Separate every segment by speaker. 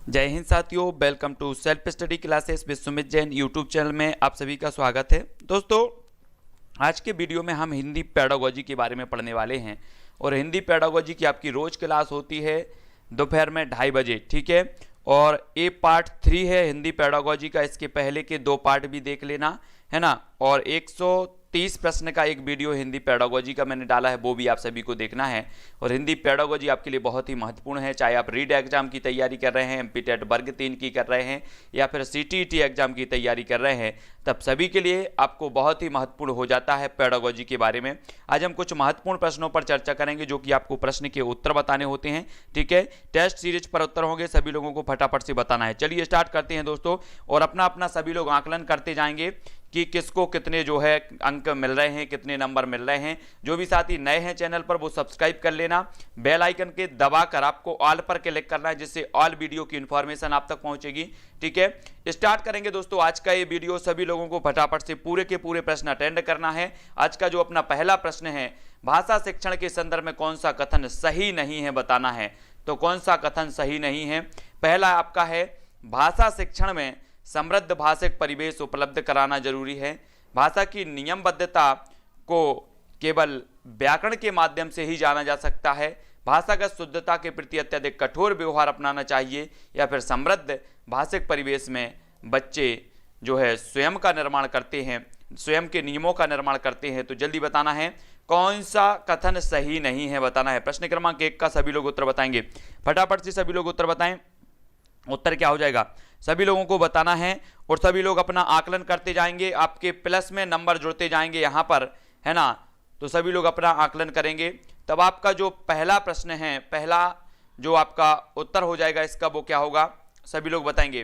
Speaker 1: जय हिंद साथियों, welcome to self study classes with Sumit Jain YouTube channel में आप सभी का स्वागत है। दोस्तों, आज के वीडियो में हम हिंदी पेडागोजी के बारे में पढ़ने वाले हैं और हिंदी पेडागोजी की आपकी रोज़ क्लास होती है दोपहर में 2:30 बजे, ठीक है। और ये पार्ट 3 है हिंदी पेडागोजी का, इसके पहले के 2 पार्ट भी देख लेना, है ना। और 130 प्रश्न का एक वीडियो हिंदी पेडागोजी का मैंने डाला है, वो भी आप सभी को देखना है। और हिंदी पेडागोजी आपके लिए बहुत ही महत्वपूर्ण है, चाहे आप रीड एग्जाम की तैयारी कर रहे हैं, एमपीटेट वर्ग 3 की कर रहे हैं या फिर सीटीईटी एग्जाम की तैयारी कर रहे हैं, तब सभी के लिए आपको बहुत ही महत्वपूर्ण हो जाता है पेडागोजी के बारे में। आज हम कुछ महत्वपूर्ण प्रश्नों पर चर्चा करेंगे जो कि आपको प्रश्न के उत्तर बताने होते हैं, ठीक है। टेस्ट सीरीज पर उत्तर होंगे, सभी लोगों को फटाफट से बताना है। चलिए स्टार्ट करते हैं दोस्तों, और अपना अपना सभी लोग आकलन करते जाएंगे कि किसको कितने जो है अंक मिल रहे हैं, कितने नंबर मिल रहे हैं। जो भी साथी नए हैं चैनल पर वो सब्सक्राइब कर लेना, बेल आइकन के दबाकर आपको ऑल पर क्लिक करना है, जिससे ऑल वीडियो की इंफॉर्मेशन आप तक पहुंचेगी, ठीक है। स्टार्ट करेंगे दोस्तों आज का ये वीडियो। सभी लोगों को फटाफट से पूरे के पूरे प्रश्न अटेंड करना है। आज का जो अपना पहला प्रश्न है, भाषा शिक्षण के संदर्भ में कौन सा कथन सही नहीं है बताना है। तो कौन सा कथन सही नहीं है? पहला आपका है, भाषा शिक्षण में समृद्ध भाषिक परिवेश उपलब्ध कराना जरूरी है। भाषा की नियमबद्धता को केवल व्याकरण के माध्यम से ही जाना जा सकता है। भाषागत शुद्धता के प्रति अत्यधिक कठोर व्यवहार अपनाना चाहिए, या फिर समृद्ध भाषिक परिवेश में बच्चे जो है स्वयं का निर्माण करते हैं, स्वयं के नियमों का निर्माण करते हैं। तो जल्दी बताना है कौन सा कथन सही नहीं है बताना है। प्रश्न क्रमांक 1 का सभी लोग उत्तर बताएंगे, फटाफट से सभी लोग उत्तर बताएं। उत्तर क्या हो जाएगा सभी लोगों को बताना है, और सभी लोग अपना आकलन करते जाएंगे। आपके प्लस में नंबर जुड़ते जाएंगे यहाँ पर, है ना। तो सभी लोग अपना आकलन करेंगे, तब आपका जो पहला प्रश्न है, पहला जो आपका उत्तर हो जाएगा इसका, वो क्या होगा सभी लोग बताएंगे।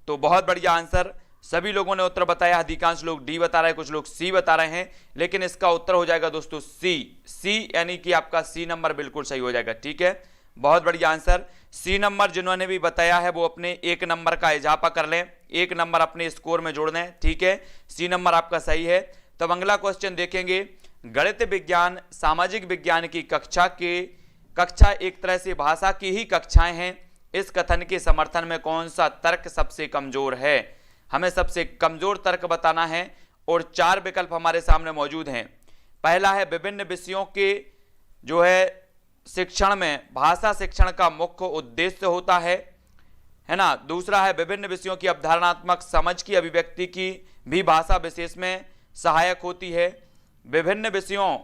Speaker 1: तो बहुत बढ़िया आंसर, सभी लोगों ने उत्तर बताया। अधिकांश लोग डी बता रहे हैं, कुछ लोग सी बता रहे हैं, लेकिन इसका उत्तर हो जाएगा दोस्तों सी, यानी कि आपका सी नंबर बिल्कुल सही हो जाएगा, ठीक है। बहुत बढ़िया आंसर। सी नंबर जिन्होंने भी बताया है वो अपने 1 नंबर का इजाफा कर लें, 1 नंबर अपने स्कोर में जोड़ दें, ठीक है। सी नंबर आपका सही है। तब अगला क्वेश्चन देखेंगे, गणित विज्ञान सामाजिक विज्ञान की कक्षा एक तरह से भाषा की ही कक्षाएं हैं। इस कथन के समर्थन में कौन सा तर्क सबसे कमजोर है? हमें सबसे कमजोर तर्क बताना है, और 4 विकल्प हमारे सामने मौजूद हैं। पहला है, विभिन्न विषयों के जो है शिक्षण में भाषा शिक्षण का मुख्य उद्देश्य होता है ना। दूसरा है, विभिन्न विषयों की अवधारणात्मक समझ की अभिव्यक्ति की भी भाषा विशेष में सहायक होती है। विभिन्न विषयों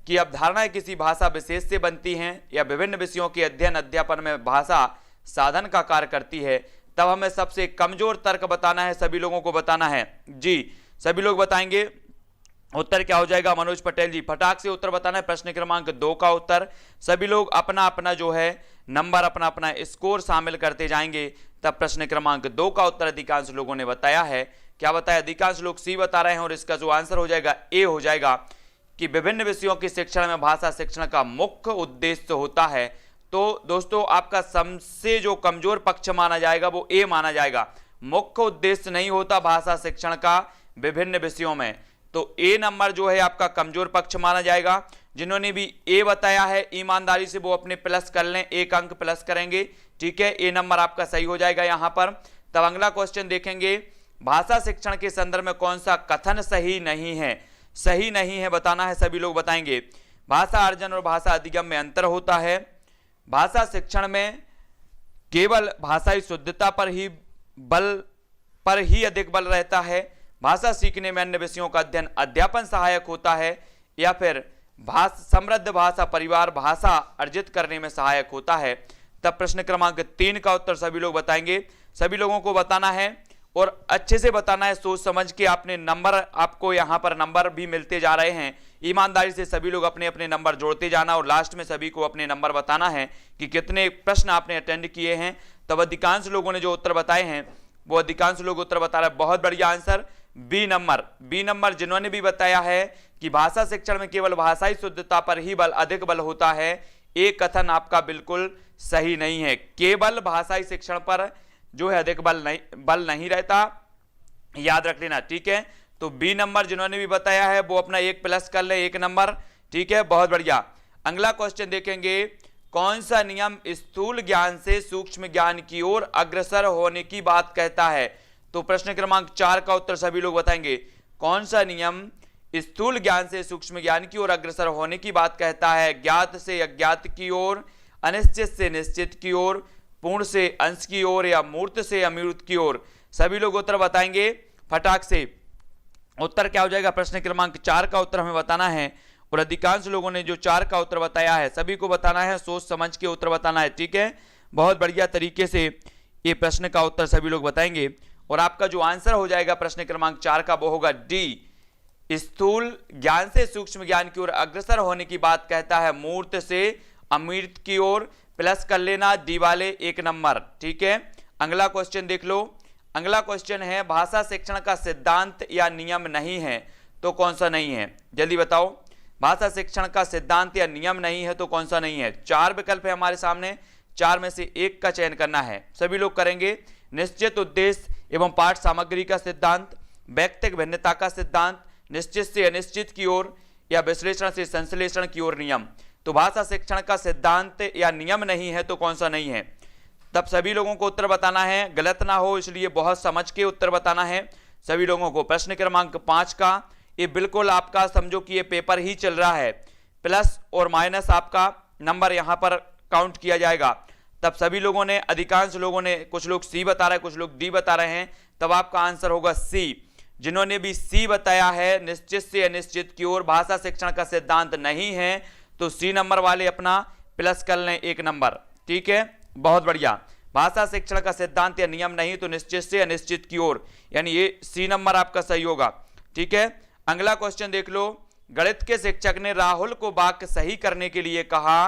Speaker 1: की अवधारणाएं किसी भाषा विशेष से बनती हैं, या विभिन्न विषयों के अध्ययन अध्यापन में भाषा साधन का कार्य करती है। तब हमें सबसे कमजोर तर्क बताना है, सभी लोगों को बताना है जी। सभी लोग बताएंगे, उत्तर क्या हो जाएगा? मनोज पटेल जी फटाक से उत्तर बताना है। प्रश्न क्रमांक 2 का उत्तर, सभी लोग अपना अपना जो है नंबर, अपना अपना स्कोर शामिल करते जाएंगे। तब प्रश्न क्रमांक 2 का उत्तर अधिकांश लोगों ने बताया है, क्या बताया? अधिकांश लोग सी बता रहे हैं, और इसका जो आंसर हो जाएगा ए हो जाएगा, कि विभिन्न विषयों के शिक्षण में भाषा शिक्षण का मुख्य उद्देश्य होता है। तो दोस्तों, आपका सबसे जो कमजोर पक्ष माना जाएगा वो ए माना जाएगा। मुख्य उद्देश्य नहीं होता भाषा शिक्षण का विभिन्न विषयों में, तो ए नंबर जो है आपका कमजोर पक्ष माना जाएगा। जिन्होंने भी ए बताया है ईमानदारी से वो अपने प्लस कर लें, 1 अंक प्लस करेंगे, ठीक है। ए नंबर आपका सही हो जाएगा यहाँ पर। तब अगला क्वेश्चन देखेंगे, भाषा शिक्षण के संदर्भ में कौन सा कथन सही नहीं है? सही नहीं है बताना है, सभी लोग बताएंगे। भाषा अर्जन और भाषा अधिगम में अंतर होता है। भाषा शिक्षण में केवल भाषाई शुद्धता पर ही अधिक बल रहता है। भाषा सीखने में अन्य विषयों का अध्ययन अध्यापन सहायक होता है, या फिर समृद्ध भाषा परिवार भाषा अर्जित करने में सहायक होता है। तब प्रश्न क्रमांक 3 का उत्तर सभी लोग बताएंगे, सभी लोगों को बताना है, और अच्छे से बताना है, सोच समझ के। आपने नंबर, आपको यहाँ पर नंबर भी मिलते जा रहे हैं, ईमानदारी से सभी लोग अपने अपने नंबर जोड़ते जाना, और लास्ट में सभी को अपने नंबर बताना है कि कितने प्रश्न आपने अटेंड किए हैं। तब अधिकांश लोगों ने जो उत्तर बताए हैं वो अधिकांश लोग उत्तर बता रहे हैं। बहुत बढ़िया आंसर, बी नंबर जिन्होंने भी बताया है कि भाषा शिक्षण में केवल भाषाई शुद्धता पर ही अधिक बल होता है, एक कथन आपका बिल्कुल सही नहीं है। केवल भाषाई शिक्षण पर जो है अधिक बल नहीं रहता, याद रख लेना, ठीक है। तो बी नंबर जिन्होंने भी बताया है वो अपना 1 प्लस कर ले, 1 नंबर, ठीक है। बहुत बढ़िया। अगला क्वेश्चन देखेंगे, कौन सा नियम स्थूल ज्ञान से सूक्ष्म ज्ञान की ओर अग्रसर होने की बात कहता है? तो प्रश्न क्रमांक 4 का उत्तर सभी लोग बताएंगे। कौन सा नियम स्थूल ज्ञान से सूक्ष्म ज्ञान की ओर अग्रसर होने की बात कहता है? ज्ञात से अज्ञात की ओर, अनिश्चित से निश्चित की ओर, पूर्ण से अंश की ओर, या मूर्त से अमूर्त की ओर? सभी लोग उत्तर बताएंगे फटाक से। उत्तर क्या हो जाएगा? प्रश्न क्रमांक 4 का उत्तर हमें बताना है, और अधिकांश लोगों ने जो 4 का उत्तर बताया है सभी को बताना है, सोच समझ के उत्तर बताना है। ठीक है, बहुत बढ़िया तरीके से ये प्रश्न का उत्तर सभी लोग बताएंगे, और आपका जो आंसर हो जाएगा प्रश्न क्रमांक 4 का वो होगा डी। स्थूल ज्ञान से सूक्ष्म ज्ञान की ओर अग्रसर होने की बात कहता है मूर्त से अमूर्त की ओर। प्लस कर लेना डी वाले 1 नंबर। ठीक है, अगला क्वेश्चन देख लो। अगला क्वेश्चन है भाषा शिक्षण का सिद्धांत या नियम नहीं है तो कौन सा नहीं है? जल्दी बताओ। भाषा शिक्षण का सिद्धांत या नियम नहीं है तो कौन सा नहीं है? 4 विकल्प है हमारे सामने, 4 में से 1 का चयन करना है। सभी लोग करेंगे। निश्चित उद्देश्य एवं पाठ सामग्री का सिद्धांत, व्यक्तिगत भिन्नता का सिद्धांत, निश्चित से अनिश्चित की ओर, या विश्लेषण से संश्लेषण की ओर नियम। तो भाषा शिक्षण का सिद्धांत या नियम नहीं है तो कौन सा नहीं है? तब सभी लोगों को उत्तर बताना है, गलत ना हो इसलिए बहुत समझ के उत्तर बताना है सभी लोगों को। प्रश्न क्रमांक 5 का ये बिल्कुल आपका समझो कि ये पेपर ही चल रहा है, प्लस और माइनस आपका नंबर यहां पर काउंट किया जाएगा। तब सभी लोगों ने, अधिकांश लोगों ने, कुछ लोग सी बता रहे हैं, कुछ लोग डी बता रहे हैं, तब आपका आंसर होगा सी। जिन्होंने भी सी बताया है निश्चित से अनिश्चित की ओर भाषा शिक्षण का सिद्धांत नहीं है तो सी नंबर वाले अपना प्लस कर लें 1 नंबर। ठीक है, बहुत बढ़िया। भाषा शिक्षण का सिद्धांत या नियम नहीं तो निश्चित से अनिश्चित की ओर, यानी ये सी नंबर आपका सही होगा। ठीक है, अगला क्वेश्चन देख लो। गणित के शिक्षक ने राहुल को वाक्य सही करने के लिए कहा,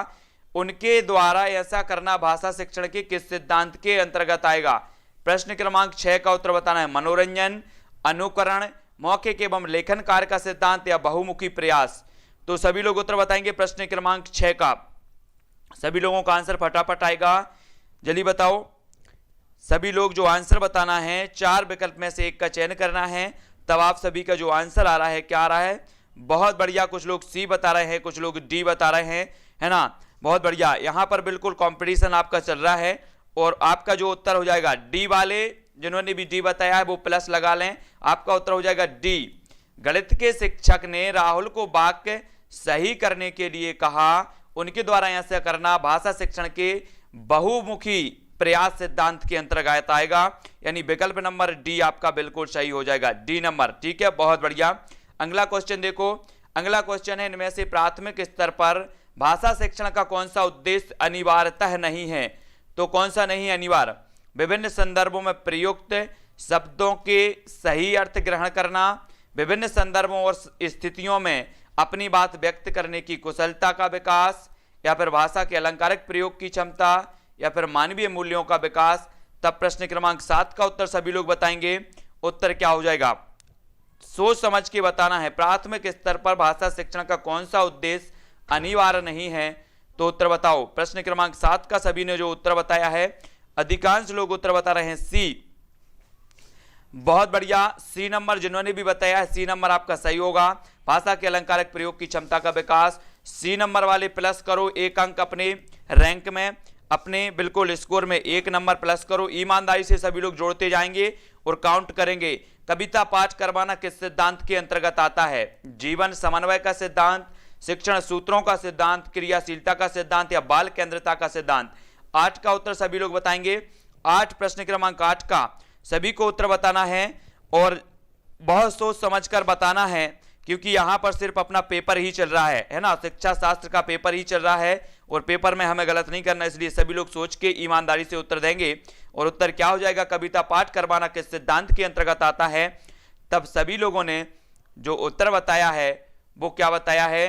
Speaker 1: उनके द्वारा ऐसा करना भाषा शिक्षण के किस सिद्धांत के अंतर्गत आएगा? प्रश्न क्रमांक 6 का उत्तर बताना है। मनोरंजन, अनुकरण, मौखिक एवं लेखन कार्य का सिद्धांत, या बहुमुखी प्रयास? तो सभी लोग उत्तर बताएंगे प्रश्न क्रमांक 6 का। सभी लोगों का आंसर फटाफट आएगा, जल्दी बताओ। सभी लोग जो आंसर बताना है 4 विकल्प में से 1 का चयन करना है, तब आप सभी का जो आंसर आ रहा है क्या आ रहा है? बहुत बढ़िया। कुछ लोग सी बता रहे हैं, कुछ लोग डी बता रहे हैं, है ना? बहुत बढ़िया। यहां पर बिल्कुल कंपटीशन आपका चल रहा है, और आपका जो उत्तर हो जाएगा डी वाले, जिन्होंने भी डी बताया है वो प्लस लगा लें, आपका उत्तर हो जाएगा डी। गणित के शिक्षक ने राहुल को वाक्य सही करने के लिए कहा, उनके द्वारा ऐसा करना भाषा शिक्षण के बहुमुखी प्रयास सिद्धांत के अंतर्गत आएगा, यानी विकल्प नंबर डी आपका बिल्कुल सही हो जाएगा, डी नंबर। ठीक है, बहुत बढ़िया। अगला क्वेश्चन देखो। अगला क्वेश्चन है, इनमें से प्राथमिक स्तर पर भाषा शिक्षण का कौन सा उद्देश्य अनिवार्यतः नहीं है? तो कौन सा नहीं है अनिवार्य? विभिन्न संदर्भों में प्रयुक्त शब्दों के सही अर्थ ग्रहण करना, विभिन्न संदर्भों और स्थितियों में अपनी बात व्यक्त करने की कुशलता का विकास, या फिर भाषा के अलंकारिक प्रयोग की क्षमता, या फिर मानवीय मूल्यों का विकास? तब प्रश्न क्रमांक 7 का उत्तर सभी लोग बताएंगे। उत्तर क्या हो जाएगा? सोच समझ के बताना है। प्राथमिक स्तर पर भाषा शिक्षण का कौन सा उद्देश्य अनिवार्य नहीं है? तो उत्तर बताओ। प्रश्न क्रमांक 7 का सभी ने जो उत्तर बताया है, अधिकांश लोग उत्तर बता रहे हैं सी। बहुत बढ़िया, सी नंबर जिन्होंने भी बताया है सी नंबर आपका सही होगा। भाषा के अलंकारिक प्रयोग की क्षमता का विकास, सी नंबर वाले प्लस करो 1 अंक अपने रैंक में, अपने बिल्कुल स्कोर में 1 नंबर प्लस करो। ईमानदारी से सभी लोग जोड़ते जाएंगे और काउंट करेंगे। कविता पाठ करवाना किस सिद्धांत के अंतर्गत आता है? जीवन समन्वय का सिद्धांत, शिक्षण सूत्रों का सिद्धांत, क्रियाशीलता का सिद्धांत, या बाल केंद्रिता का सिद्धांत? 8 का उत्तर सभी लोग बताएंगे। 8, प्रश्न क्रमांक 8 का सभी को उत्तर बताना है, और बहुत सोच समझकर बताना है, क्योंकि यहां पर सिर्फ अपना पेपर ही चल रहा है ना? शिक्षा शास्त्र का पेपर ही चल रहा है, और पेपर में हमें गलत नहीं करना, इसलिए सभी लोग सोच के ईमानदारी से उत्तर देंगे। और उत्तर क्या हो जाएगा? कविता पाठ करवाना किस सिद्धांत के अंतर्गत आता है? तब सभी लोगों ने जो उत्तर बताया है वो क्या बताया है?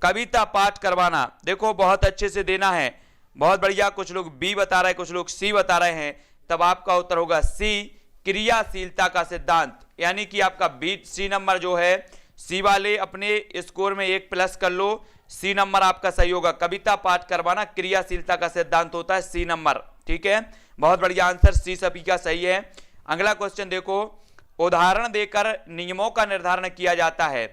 Speaker 1: कविता पाठ करवाना। देखो बहुत अच्छे से देना है, बहुत बढ़िया। कुछ लोग बी बता रहे हैं, कुछ लोग सी बता रहे हैं, तब आपका उत्तर होगा सी, क्रियाशीलता का सिद्धांत। यानी कि आपका बी, सी नंबर जो है, सी वाले अपने स्कोर में 1 प्लस कर लो, सी नंबर आपका सही होगा। कविता पाठ करवाना क्रियाशीलता का सिद्धांत होता है, सी नंबर। ठीक है, बहुत बढ़िया, आंसर सी सभी का सही है। अगला क्वेश्चन देखो। उदाहरण देकर नियमों का निर्धारण किया जाता है,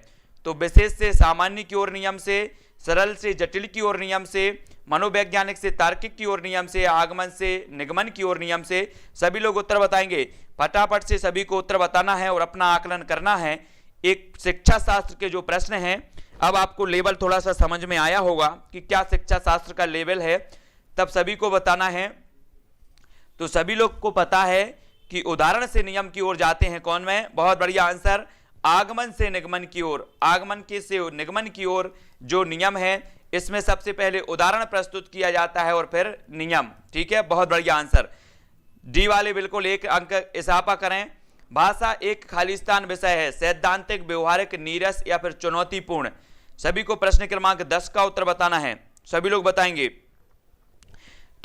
Speaker 1: तो विशेष से सामान्य की ओर नियम से, सरल से जटिल की ओर नियम से, मनोवैज्ञानिक से तार्किक की ओर नियम से, आगमन से निगमन की ओर नियम से, सभी लोग उत्तर बताएंगे। फटाफट से सभी को उत्तर बताना है और अपना आकलन करना है। एक शिक्षा शास्त्र के जो प्रश्न हैं, अब आपको लेवल थोड़ा सा समझ में आया होगा कि क्या शिक्षा शास्त्र का लेवल है, तब सभी को बताना है। तो सभी लोग को पता है कि उदाहरण से नियम की ओर जाते हैं कौन में, बहुत बढ़िया आंसर, आगमन से निगमन की ओर। आगमन के से निगमन की ओर जो नियम है, इसमें सबसे पहले उदाहरण प्रस्तुत किया जाता है और फिर नियम। ठीक है, बहुत बढ़िया आंसर। डी वाले बिल्कुल एक अंक इजाफा करें। भाषा एक खालिस्तान विषय है, सैद्धांतिक, व्यवहारिक, नीरस या फिर चुनौतीपूर्ण। सभी को प्रश्न क्रमांक 10 का उत्तर बताना है, सभी लोग बताएंगे।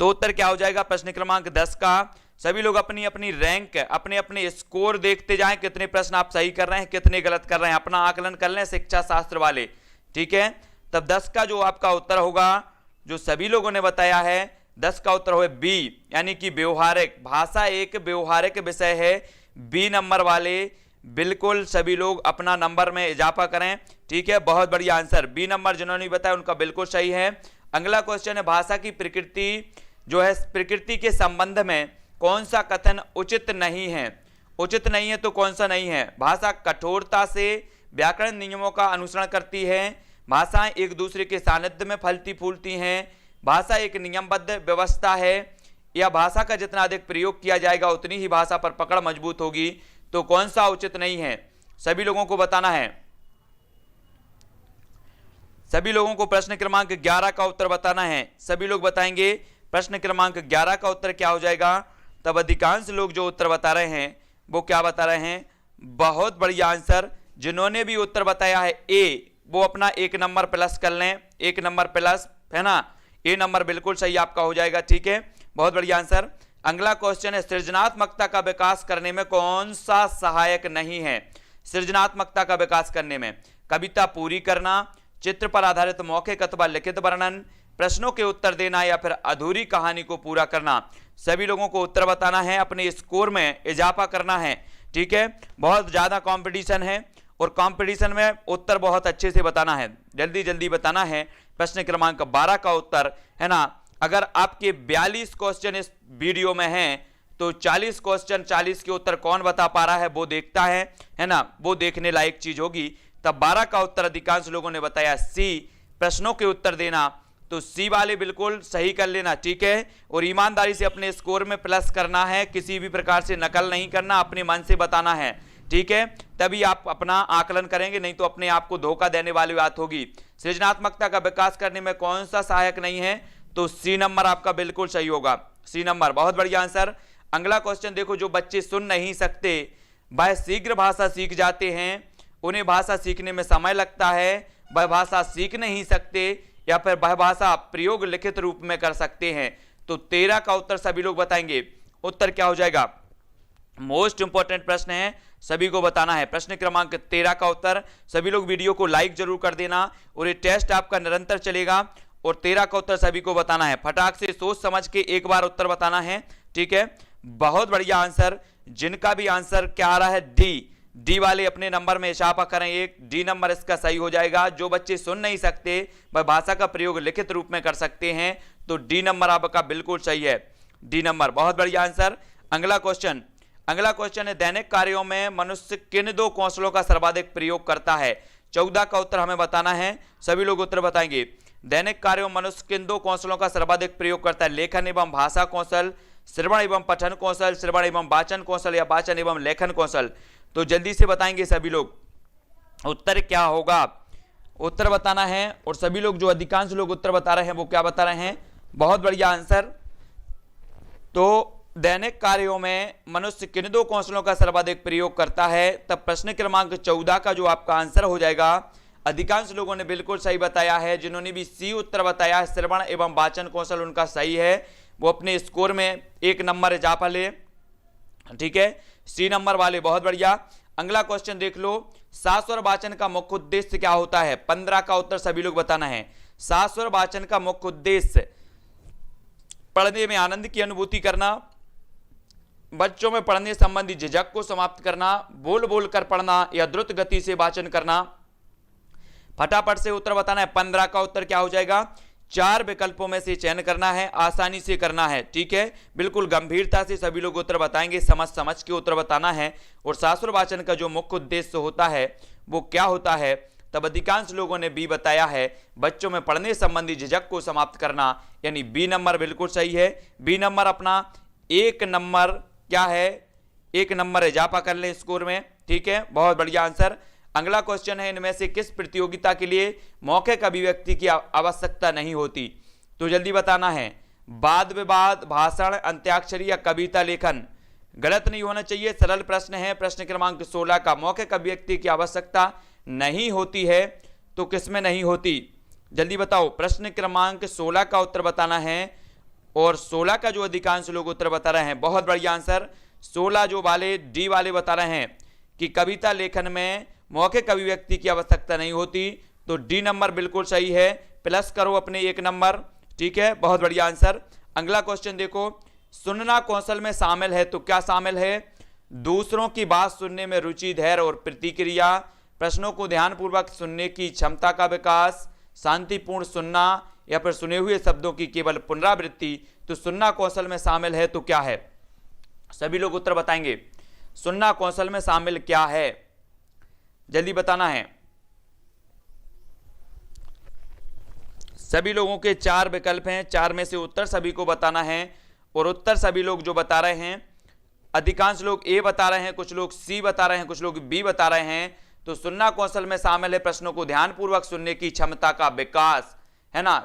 Speaker 1: तो उत्तर क्या हो जाएगा प्रश्न क्रमांक 10 का? सभी लोग अपनी अपनी रैंक, अपने अपने स्कोर देखते जाएं, कितने प्रश्न आप सही कर रहे हैं, कितने गलत कर रहे हैं, अपना आकलन कर लें शिक्षा शास्त्र वाले। ठीक है, तब 10 का जो आपका उत्तर होगा, जो सभी लोगों ने बताया है, 10 का उत्तर होगा बी, यानी कि व्यवहारिक। भाषा एक व्यवहारिक विषय है, बी नंबर वाले बिल्कुल सभी लोग अपना नंबर में इजाफा करें। ठीक है, बहुत बढ़िया आंसर, बी नंबर जिन्होंने बताया उनका बिल्कुल सही है। अगला क्वेश्चन है, भाषा की प्रकृति जो है, प्रकृति के संबंध में कौन सा कथन उचित नहीं है? उचित नहीं है तो कौन सा नहीं है? भाषा कठोरता से व्याकरण नियमों का अनुसरण करती है, भाषाएं एक दूसरे के सानिध्य में फलती फूलती हैं, भाषा एक नियमबद्ध व्यवस्था है, या भाषा का जितना अधिक प्रयोग किया जाएगा उतनी ही भाषा पर पकड़ मजबूत होगी। तो कौन सा उचित नहीं है, सभी लोगों को बताना है। सभी लोगों को प्रश्न क्रमांक 11 का उत्तर बताना है, सभी लोग बताएंगे। प्रश्न क्रमांक 11 का उत्तर क्या हो जाएगा? तब अधिकांश लोग जो उत्तर बता रहे हैं वो क्या बता रहे हैं? बहुत बढ़िया आंसर। जिन्होंने भी उत्तर बताया है ए, वो अपना 1 नंबर प्लस कर लें, 1 नंबर प्लस, है ना, ए नंबर बिल्कुल सही आपका हो जाएगा। ठीक है, बहुत बढ़िया आंसर। अगला क्वेश्चन है, सृजनात्मकता का विकास करने में कौन सा सहायक नहीं है? सृजनात्मकता का विकास करने में कविता पूरी करना, चित्र पर आधारित मौखिक अथवा लिखित वर्णन, प्रश्नों के उत्तर देना, या फिर अधूरी कहानी को पूरा करना। सभी लोगों को उत्तर बताना है, अपने स्कोर में इजाफा करना है। ठीक है, बहुत ज्यादा कंपटीशन है और कंपटीशन में उत्तर बहुत अच्छे से बताना है, जल्दी जल्दी बताना है। प्रश्न क्रमांक 12 का उत्तर, है ना, अगर आपके 42 क्वेश्चन इस वीडियो में हैं तो 40 क्वेश्चन, 40 के उत्तर कौन बता पा रहा है वो देखता है ना, वो देखने लायक चीज होगी। तब 12 का उत्तर अधिकांश लोगों ने बताया सी, प्रश्नों के उत्तर देना। तो सी वाले बिल्कुल सही कर लेना। ठीक है, और ईमानदारी से अपने स्कोर में प्लस करना है, किसी भी प्रकार से नकल नहीं करना, अपने मन से बताना है। ठीक है, तभी आप अपना आकलन करेंगे, नहीं तो अपने आप को धोखा देने वाली बात होगी। सृजनात्मकता का विकास करने में कौन सा सहायक नहीं है? तो सी नंबर आपका बिल्कुल सही होगा, सी नंबर, बहुत बढ़िया आंसर। अगला क्वेश्चन देखो, जो बच्चे सुन नहीं सकते वह शीघ्र भाषा सीख जाते हैं, उन्हें भाषा सीखने में समय लगता है, वह भाषा सीख नहीं सकते, या फिर वह भाषा प्रयोग लिखित रूप में कर सकते हैं। तो 13 का उत्तर सभी लोग बताएंगे, उत्तर क्या हो जाएगा? मोस्ट इंपॉर्टेंट प्रश्न है, सभी को बताना है। प्रश्न क्रमांक 13 का उत्तर, सभी लोग वीडियो को लाइक जरूर कर देना, और ये टेस्ट आपका निरंतर चलेगा। और 13 का उत्तर सभी को बताना है, फटाक से सोच समझ के एक बार उत्तर बताना है। ठीक है, बहुत बढ़िया आंसर। जिनका भी आंसर क्या आ रहा है डी, डी वाले अपने नंबर में इशाफा करें, एक डी नंबर इसका सही हो जाएगा। जो बच्चे सुन नहीं सकते वह भाषा का प्रयोग लिखित रूप में कर सकते हैं, तो डी नंबर आपका बिल्कुल सही है, डी नंबर, बहुत बढ़िया आंसर। अगला क्वेश्चन है, दैनिक कार्यों में मनुष्य किन 2 कौशलों का सर्वाधिक प्रयोग करता है? 14 का उत्तर हमें बताना है, सभी लोग उत्तर बताएंगे। दैनिक कार्यों में मनुष्य किन 2 कौशलों का सर्वाधिक प्रयोग करता है? लेखन एवं भाषा कौशल, श्रवण एवं पठन कौशल, श्रवण एवं वाचन कौशल, या वाचन एवं लेखन कौशल। तो जल्दी से बताएंगे सभी लोग, उत्तर क्या होगा? उत्तर बताना है। और सभी लोग, जो अधिकांश लोग उत्तर बता रहे हैं वो क्या बता रहे हैं? बहुत बढ़िया आंसर। तो दैनिक कार्यों में मनुष्य किन 2 कौशलों का सर्वाधिक प्रयोग करता है? तब प्रश्न क्रमांक 14 का जो आपका आंसर हो जाएगा, अधिकांश लोगों ने बिल्कुल सही बताया है। जिन्होंने भी सी उत्तर बताया है, श्रवण एवं वाचन कौशल, उनका सही है, वो अपने स्कोर में 1 नंबर इजाफा ले। ठीक है, सी नंबर वाले, बहुत बढ़िया। अगला क्वेश्चन देख लो, शास्वर वाचन का मुख्य उद्देश्य क्या होता है? 15 का उत्तर सभी लोग बताना है। शास्वर वाचन का मुख्य उद्देश्य पढ़ने में आनंद की अनुभूति करना, बच्चों में पढ़ने संबंधी झिझक को समाप्त करना, बोल बोल कर पढ़ना, या द्रुत गति से वाचन करना। फटाफट से उत्तर बताना है। 15 का उत्तर क्या हो जाएगा? 4 विकल्पों में से चयन करना है, आसानी से करना है, ठीक है। बिल्कुल गंभीरता से सभी लोग उत्तर बताएंगे, समझ समझ के उत्तर बताना है। और शास्त्रवाचन का जो मुख्य उद्देश्य होता है वो क्या होता है, तब अधिकांश लोगों ने बी बताया है, बच्चों में पढ़ने संबंधी झिझक को समाप्त करना, यानी बी नंबर बिल्कुल सही है। बी नंबर अपना 1 नंबर क्या है, 1 नंबर इजाफा कर ले स्कोर में, ठीक है, बहुत बढ़िया आंसर। अगला क्वेश्चन है, इनमें से किस प्रतियोगिता के लिए मौखिक अभिव्यक्ति की आवश्यकता नहीं होती, तो जल्दी बताना है। वाद विवाद, भाषण, अंत्याक्षरी या कविता लेखन। गलत नहीं होना चाहिए, सरल प्रश्न है। प्रश्न क्रमांक 16 का मौखिक अभिव्यक्ति की आवश्यकता नहीं होती है, तो किसमें नहीं होती, जल्दी बताओ। प्रश्न क्रमांक 16 का उत्तर बताना है, और 16 का जो अधिकांश लोग उत्तर बता रहे हैं, बहुत बढ़िया आंसर। 16 जो वाले डी वाले बता रहे हैं कि कविता लेखन में मौखिक अभिव्यक्ति की आवश्यकता नहीं होती, तो डी नंबर बिल्कुल सही है, प्लस करो अपने 1 नंबर, ठीक है, बहुत बढ़िया आंसर। अगला क्वेश्चन देखो, सुनना कौशल में शामिल है, तो क्या शामिल है, दूसरों की बात सुनने में रुचि, धैर्य और प्रतिक्रिया, प्रश्नों को ध्यानपूर्वक सुनने की क्षमता का विकास, शांतिपूर्ण सुनना, या फिर सुने हुए शब्दों की केवल पुनरावृत्ति। तो सुनना कौशल में शामिल है तो क्या है, सभी लोग उत्तर बताएंगे। सुनना कौशल में शामिल क्या है, जल्दी बताना है। सभी लोगों के 4 विकल्प हैं, 4 में से उत्तर सभी को बताना है। और उत्तर सभी लोग जो बता रहे हैं, अधिकांश लोग ए बता रहे हैं, कुछ लोग सी बता रहे हैं, कुछ लोग बी बता रहे हैं। तो सुनना कौशल में शामिल है प्रश्नों को ध्यानपूर्वक सुनने की क्षमता का विकास, है ना,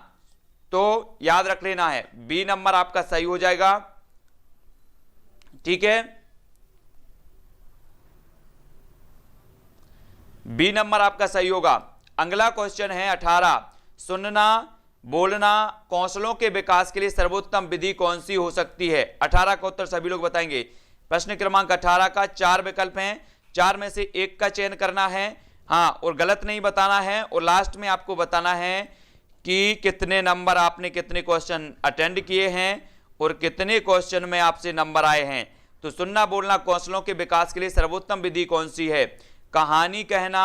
Speaker 1: तो याद रख लेना है, बी नंबर आपका सही हो जाएगा, ठीक है, बी नंबर आपका सही होगा। अगला क्वेश्चन है 18, सुनना बोलना कौशलों के विकास के लिए सर्वोत्तम विधि कौन सी हो सकती है। 18 का उत्तर सभी लोग बताएंगे। प्रश्न क्रमांक 18 का 4 विकल्प हैं, 4 में से 1 का चयन करना है, हाँ, और गलत नहीं बताना है। और लास्ट में आपको बताना है कि कितने नंबर आपने कितने क्वेश्चन अटेंड किए हैं और कितने क्वेश्चन में आपसे नंबर आए हैं। तो सुनना बोलना कौशलों के विकास के लिए सर्वोत्तम विधि कौन सी है, कहानी कहना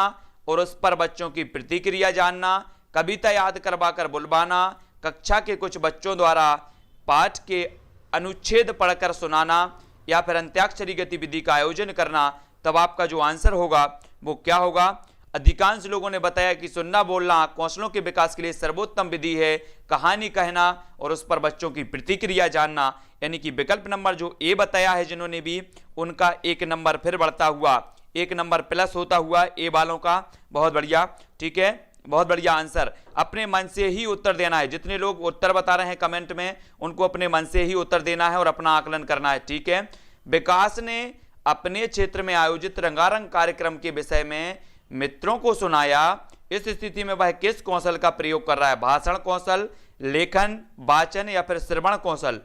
Speaker 1: और उस पर बच्चों की प्रतिक्रिया जानना, कविता याद करवाकर बुलवाना, कक्षा के कुछ बच्चों द्वारा पाठ के अनुच्छेद पढ़कर सुनाना, या फिर अंत्याक्षरी गतिविधि का आयोजन करना। तब आपका जो आंसर होगा वो क्या होगा, अधिकांश लोगों ने बताया कि सुनना बोलना कौशलों के विकास के लिए सर्वोत्तम विधि है कहानी कहना और उस पर बच्चों की प्रतिक्रिया जानना, यानी कि विकल्प नंबर जो ए बताया है जिन्होंने भी, उनका 1 नंबर फिर बढ़ता हुआ, 1 नंबर प्लस होता हुआ ए वालों का। बहुत बढ़िया, ठीक है, बहुत बढ़िया आंसर। अपने मन से ही उत्तर देना है, जितने लोग उत्तर बता रहे हैं कमेंट में, उनको अपने मन से ही उत्तर देना है और अपना आकलन करना है, ठीक है। विकास ने अपने क्षेत्र में आयोजित रंगारंग कार्यक्रम के विषय में मित्रों को सुनाया, इस स्थिति में वह किस कौशल का प्रयोग कर रहा है, भाषण कौशल, लेखन, वाचन या फिर श्रवण कौशल।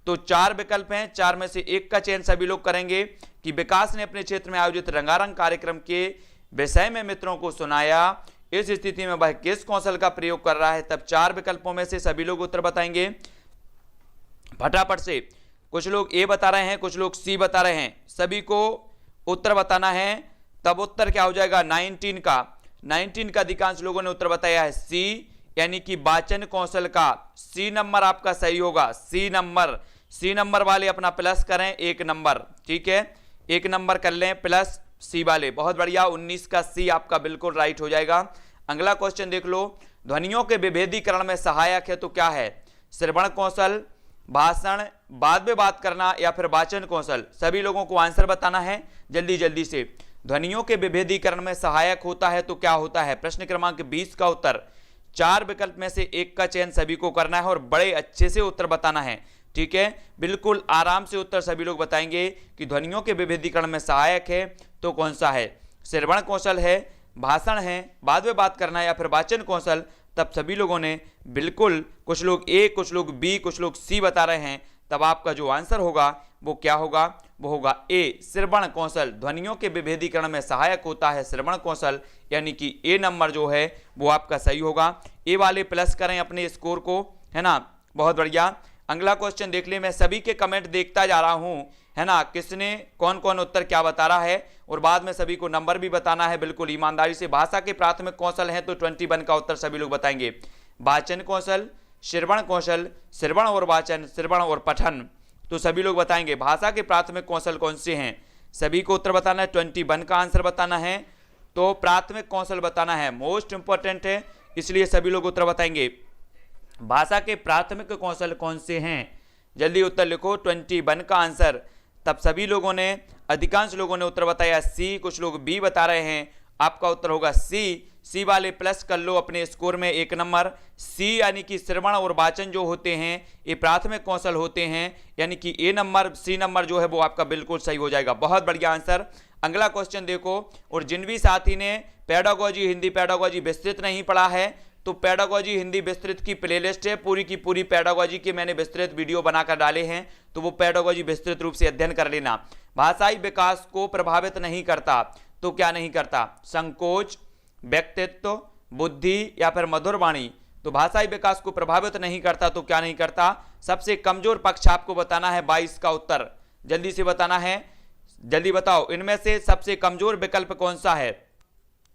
Speaker 1: तो 4 विकल्प हैं, 4 में से 1 का चयन सभी लोग करेंगे कि विकास ने अपने क्षेत्र में आयोजित रंगारंग कार्यक्रम के विषय में मित्रों को सुनाया, इस स्थिति में वह किस कौशल का प्रयोग कर रहा है। तब 4 विकल्पों में से सभी लोग उत्तर बताएंगे फटाफट से। कुछ लोग ए बता रहे हैं, कुछ लोग सी बता रहे हैं, सभी को उत्तर बताना है। तब उत्तर क्या हो जाएगा, 19 का अधिकांश लोगों ने उत्तर बताया है सी, यानी कि वाचन कौशल का सी नंबर आपका सही होगा। सी नंबर वाले अपना प्लस करें 1 नंबर, ठीक है, 1 नंबर कर लें प्लस सी वाले, बहुत बढ़िया। 19 का सी आपका बिल्कुल राइट हो जाएगा। अगला क्वेश्चन देख लो, ध्वनियों के विभेदीकरण में सहायक है तो क्या है, श्रवण कौशल, भाषण, बाद में बात करना या फिर वाचन कौशल। सभी लोगों को आंसर बताना है जल्दी जल्दी से। ध्वनियों के विभेदीकरण में सहायक होता है तो क्या होता है, प्रश्न क्रमांक 20 का उत्तर। 4 विकल्प में से 1 का चयन सभी को करना है और बड़े अच्छे से उत्तर बताना है, ठीक है, बिल्कुल आराम से उत्तर सभी लोग बताएंगे कि ध्वनियों के विभेदीकरण में सहायक है तो कौन सा है, श्रवण कौशल है, भाषण है, बाद में बात करना या फिर वाचन कौशल। तब सभी लोगों ने बिल्कुल, कुछ लोग ए, कुछ लोग बी, कुछ लोग सी बता रहे हैं। तब आपका जो आंसर होगा वो क्या होगा, वो होगा ए, श्रवण कौशल। ध्वनियों के विभेदीकरण में सहायक होता है श्रवण कौशल, यानी कि ए नंबर जो है वो आपका सही होगा। ए वाले प्लस करें अपने स्कोर को, है ना, बहुत बढ़िया। अगला क्वेश्चन देख ले, मैं सभी के कमेंट देखता जा रहा हूं, है ना, किसने कौन कौन उत्तर क्या बता रहा है, और बाद में सभी को नंबर भी बताना है बिल्कुल ईमानदारी से। भाषा के प्राथमिक कौशल हैं तो 21 का उत्तर सभी लोग बताएंगे। वाचन कौशल, श्रवण कौशल, श्रवण और वाचन, श्रवण और पठन। तो सभी लोग बताएंगे भाषा के प्राथमिक कौशल कौन से हैं। सभी को उत्तर बताना है, 21 का आंसर बताना है। तो प्राथमिक कौशल बताना है, मोस्ट इंपॉर्टेंट है, इसलिए सभी लोग उत्तर बताएंगे भाषा के प्राथमिक कौशल कौन से हैं। जल्दी उत्तर लिखो 21 का आंसर। तब सभी लोगों ने, अधिकांश लोगों ने उत्तर बताया सी, कुछ लोग बी बता रहे हैं। आपका उत्तर होगा सी। सी वाले प्लस कर लो अपने स्कोर में 1 नंबर। सी यानी कि श्रवण और वाचन जो होते हैं ये प्राथमिक कौशल होते हैं, यानी कि ए नंबर, सी नंबर जो है वो आपका बिल्कुल सही हो जाएगा। बहुत बढ़िया आंसर। अगला क्वेश्चन देखो, और जिन भी साथी ने पेडागोजी, हिंदी पेडागोजी विस्तृत नहीं पढ़ा है तो पेडागोजी हिंदी विस्तृत की प्लेलिस्ट है, पूरी की पूरी पेडागोजी की मैंने विस्तृत वीडियो बनाकर डाले हैं, तो वो पेडागोजी विस्तृत रूप से अध्ययन कर लेना। भाषाई विकास को प्रभावित नहीं करता तो क्या नहीं करता? संकोच, व्यक्तित्व, बुद्धि या फिर मधुर वाणी। तो भाषाई विकास को प्रभावित नहीं करता तो क्या नहीं करता? सबसे कमजोर पक्ष आपको बताना है 22 का उत्तर, जल्दी से बताना है, जल्दी बताओ इनमें से सबसे कमजोर विकल्प कौन सा है।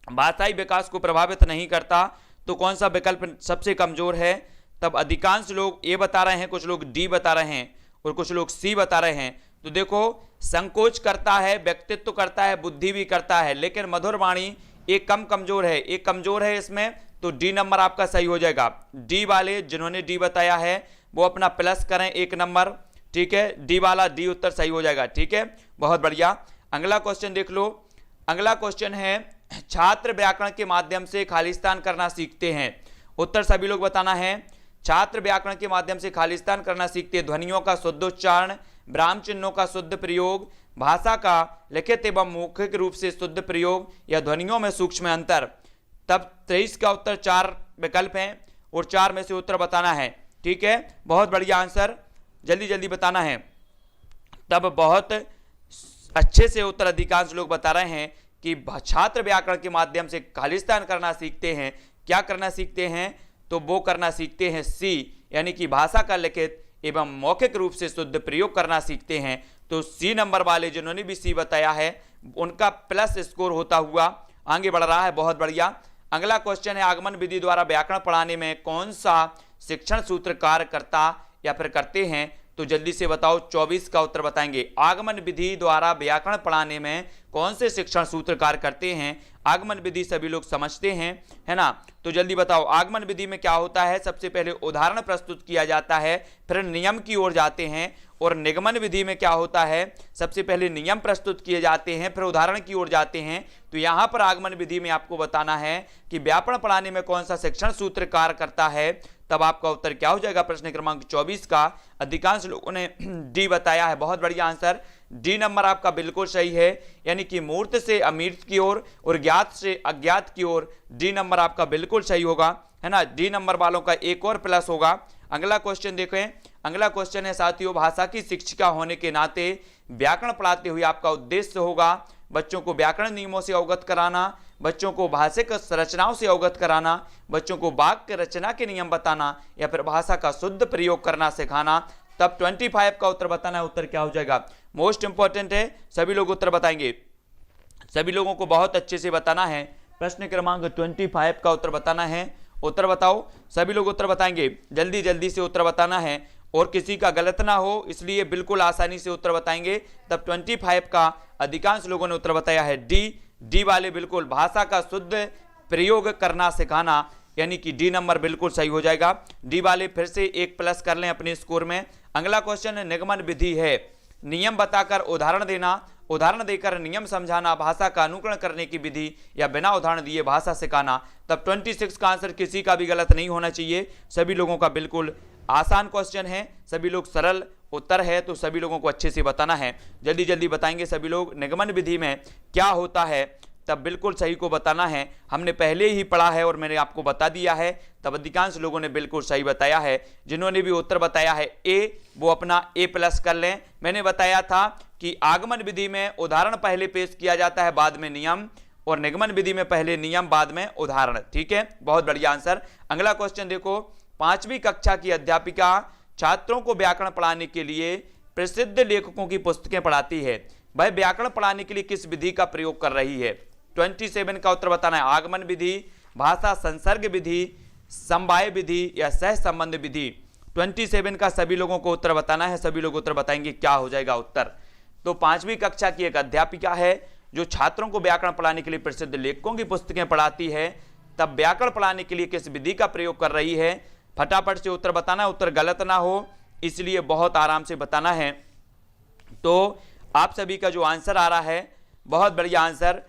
Speaker 1: भाषाई विकास को प्रभावित नहीं करता तो कौन सा विकल्प सबसे कमजोर है? तब अधिकांश लोग ए बता रहे हैं, कुछ लोग डी बता रहे हैं और कुछ लोग सी बता रहे हैं। तो देखो संकोच करता है, व्यक्तित्व करता है, बुद्धि भी करता है, लेकिन मधुर वाणी एक कम कमजोर है, एक कमजोर है इसमें, तो डी नंबर आपका सही हो जाएगा। डी वाले जिन्होंने डी बताया है वो अपना प्लस करें 1 नंबर, ठीक है, डी वाला डी उत्तर सही हो जाएगा, ठीक है, बहुत बढ़िया। अगला क्वेश्चन देख लो। अगला क्वेश्चन है छात्र व्याकरण के माध्यम से खालिस्तान करना सीखते हैं। उत्तर सभी लोग बताना है। छात्र व्याकरण के माध्यम से खालिस्तान करना सीखते हैं। ध्वनियों का शुद्ध उच्चारण, ब्राह्म चिन्हों का शुद्ध प्रयोग, भाषा का लिखित एवं मौखिक रूप से शुद्ध प्रयोग या ध्वनियों में सूक्ष्म अंतर। तब 23 का उत्तर 4 विकल्प हैं और 4 में से उत्तर बताना है, ठीक है, बहुत बढ़िया आंसर, जल्दी जल्दी बताना है। तब बहुत अच्छे से उत्तर अधिकांश लोग बता रहे हैं कि छात्र व्याकरण के माध्यम से खालिस्तान करना सीखते हैं। क्या करना सीखते हैं? तो वो करना सीखते हैं सी, यानी कि भाषा का लिखित एवं मौखिक रूप से शुद्ध प्रयोग करना सीखते हैं। तो सी नंबर वाले जिन्होंने भी सी बताया है उनका प्लस स्कोर होता हुआ आगे बढ़ रहा है, बहुत बढ़िया। अगला क्वेश्चन है आगमन विधि द्वारा व्याकरण पढ़ाने में कौन सा शिक्षण सूत्र कार्य करता या फिर करते हैं? तो जल्दी से बताओ, 24 का उत्तर बताएंगे। आगमन विधि द्वारा व्याकरण पढ़ाने में कौन से शिक्षण सूत्र कार्य करते हैं? आगमन विधि सभी लोग समझते हैं, है ना, तो जल्दी बताओ आगमन विधि में क्या होता है। सबसे पहले उदाहरण प्रस्तुत किया जाता है, फिर नियम की ओर जाते हैं, और निगमन विधि में क्या होता है, सबसे पहले नियम प्रस्तुत किए जाते हैं फिर उदाहरण की ओर जाते हैं। तो यहाँ पर आगमन विधि में आपको बताना है कि व्याकरण पढ़ाने में कौन सा शिक्षण सूत्र कार्य करता है। तब आपका उत्तर क्या हो जाएगा प्रश्न क्रमांक 24 का? अधिकांश लोगों ने डी बताया है, बहुत बढ़िया आंसर, डी नंबर आपका बिल्कुल सही है, यानी कि मूर्त से अमूर्त की ओर और ज्ञात से अज्ञात की ओर डी नंबर आपका बिल्कुल सही होगा, है ना, डी नंबर वालों का एक और प्लस होगा। अगला क्वेश्चन देखें। अगला क्वेश्चन है साथियों, भाषा की शिक्षिका होने के नाते व्याकरण पढ़ाते हुए आपका उद्देश्य होगा बच्चों को व्याकरण नियमों से अवगत कराना, बच्चों को भाषिक संरचनाओं से अवगत कराना, बच्चों को वाक्य रचना के नियम बताना या फिर भाषा का शुद्ध प्रयोग करना सिखाना। तब 25 का उत्तर बताना है। उत्तर क्या हो जाएगा? मोस्ट इंपॉर्टेंट है, सभी लोग उत्तर बताएंगे, सभी लोगों को बहुत अच्छे से बताना है। प्रश्न क्रमांक 25 का उत्तर बताना है। उत्तर बताओ, सभी लोग उत्तर बताएंगे, जल्दी जल्दी से उत्तर बताना है और किसी का गलत ना हो, इसलिए बिल्कुल आसानी से उत्तर बताएंगे। तब 25 का अधिकांश लोगों ने उत्तर बताया है डी। डी वाले बिल्कुल भाषा का शुद्ध प्रयोग करना सिखाना, यानी कि डी नंबर बिल्कुल सही हो जाएगा। डी वाले फिर से एक प्लस कर लें अपने स्कोर में। अगला क्वेश्चन निगमन विधि है, नियम बताकर उदाहरण देना, उदाहरण देकर नियम समझाना, भाषा का अनुकरण करने की विधि या बिना उदाहरण दिए भाषा सिखाना। तब 26 का आंसर किसी का भी गलत नहीं होना चाहिए, सभी लोगों का बिल्कुल आसान क्वेश्चन है, सभी लोग सरल उत्तर है, तो सभी लोगों को अच्छे से बताना है, जल्दी जल्दी बताएंगे सभी लोग। निगमन विधि में क्या होता है तब बिल्कुल सही को बताना है। हमने पहले ही पढ़ा है और मैंने आपको बता दिया है, तब अधिकांश लोगों ने बिल्कुल सही बताया है। जिन्होंने भी उत्तर बताया है ए, वो अपना ए प्लस कर लें। मैंने बताया था कि आगमन विधि में उदाहरण पहले पेश किया जाता है, बाद में नियम, और निगमन विधि में पहले नियम बाद में उदाहरण, ठीक है, बहुत बढ़िया आंसर। अगला क्वेश्चन देखो, 5वीं कक्षा की अध्यापिका छात्रों को व्याकरण पढ़ाने के लिए प्रसिद्ध लेखकों की पुस्तकें पढ़ाती है। वह व्याकरण पढ़ाने के लिए किस विधि का प्रयोग कर रही है? 27 का उत्तर बताना है। आगमन विधि, भाषा संसर्ग विधि, समवाय विधि या सह संबंध विधि। 27 का सभी लोगों को उत्तर बताना है, सभी लोग उत्तर बताएंगे, क्या हो जाएगा उत्तर। तो 5वीं कक्षा की एक अध्यापिका है जो छात्रों को व्याकरण पढ़ाने के लिए प्रसिद्ध लेखकों की पुस्तकें पढ़ाती है, तब व्याकरण पढ़ाने के लिए किस विधि का प्रयोग कर रही है। फटाफट से उत्तर बताना है, उत्तर गलत ना हो इसलिए बहुत आराम से बताना है। तो आप सभी का जो आंसर आ रहा है, बहुत बढ़िया आंसर,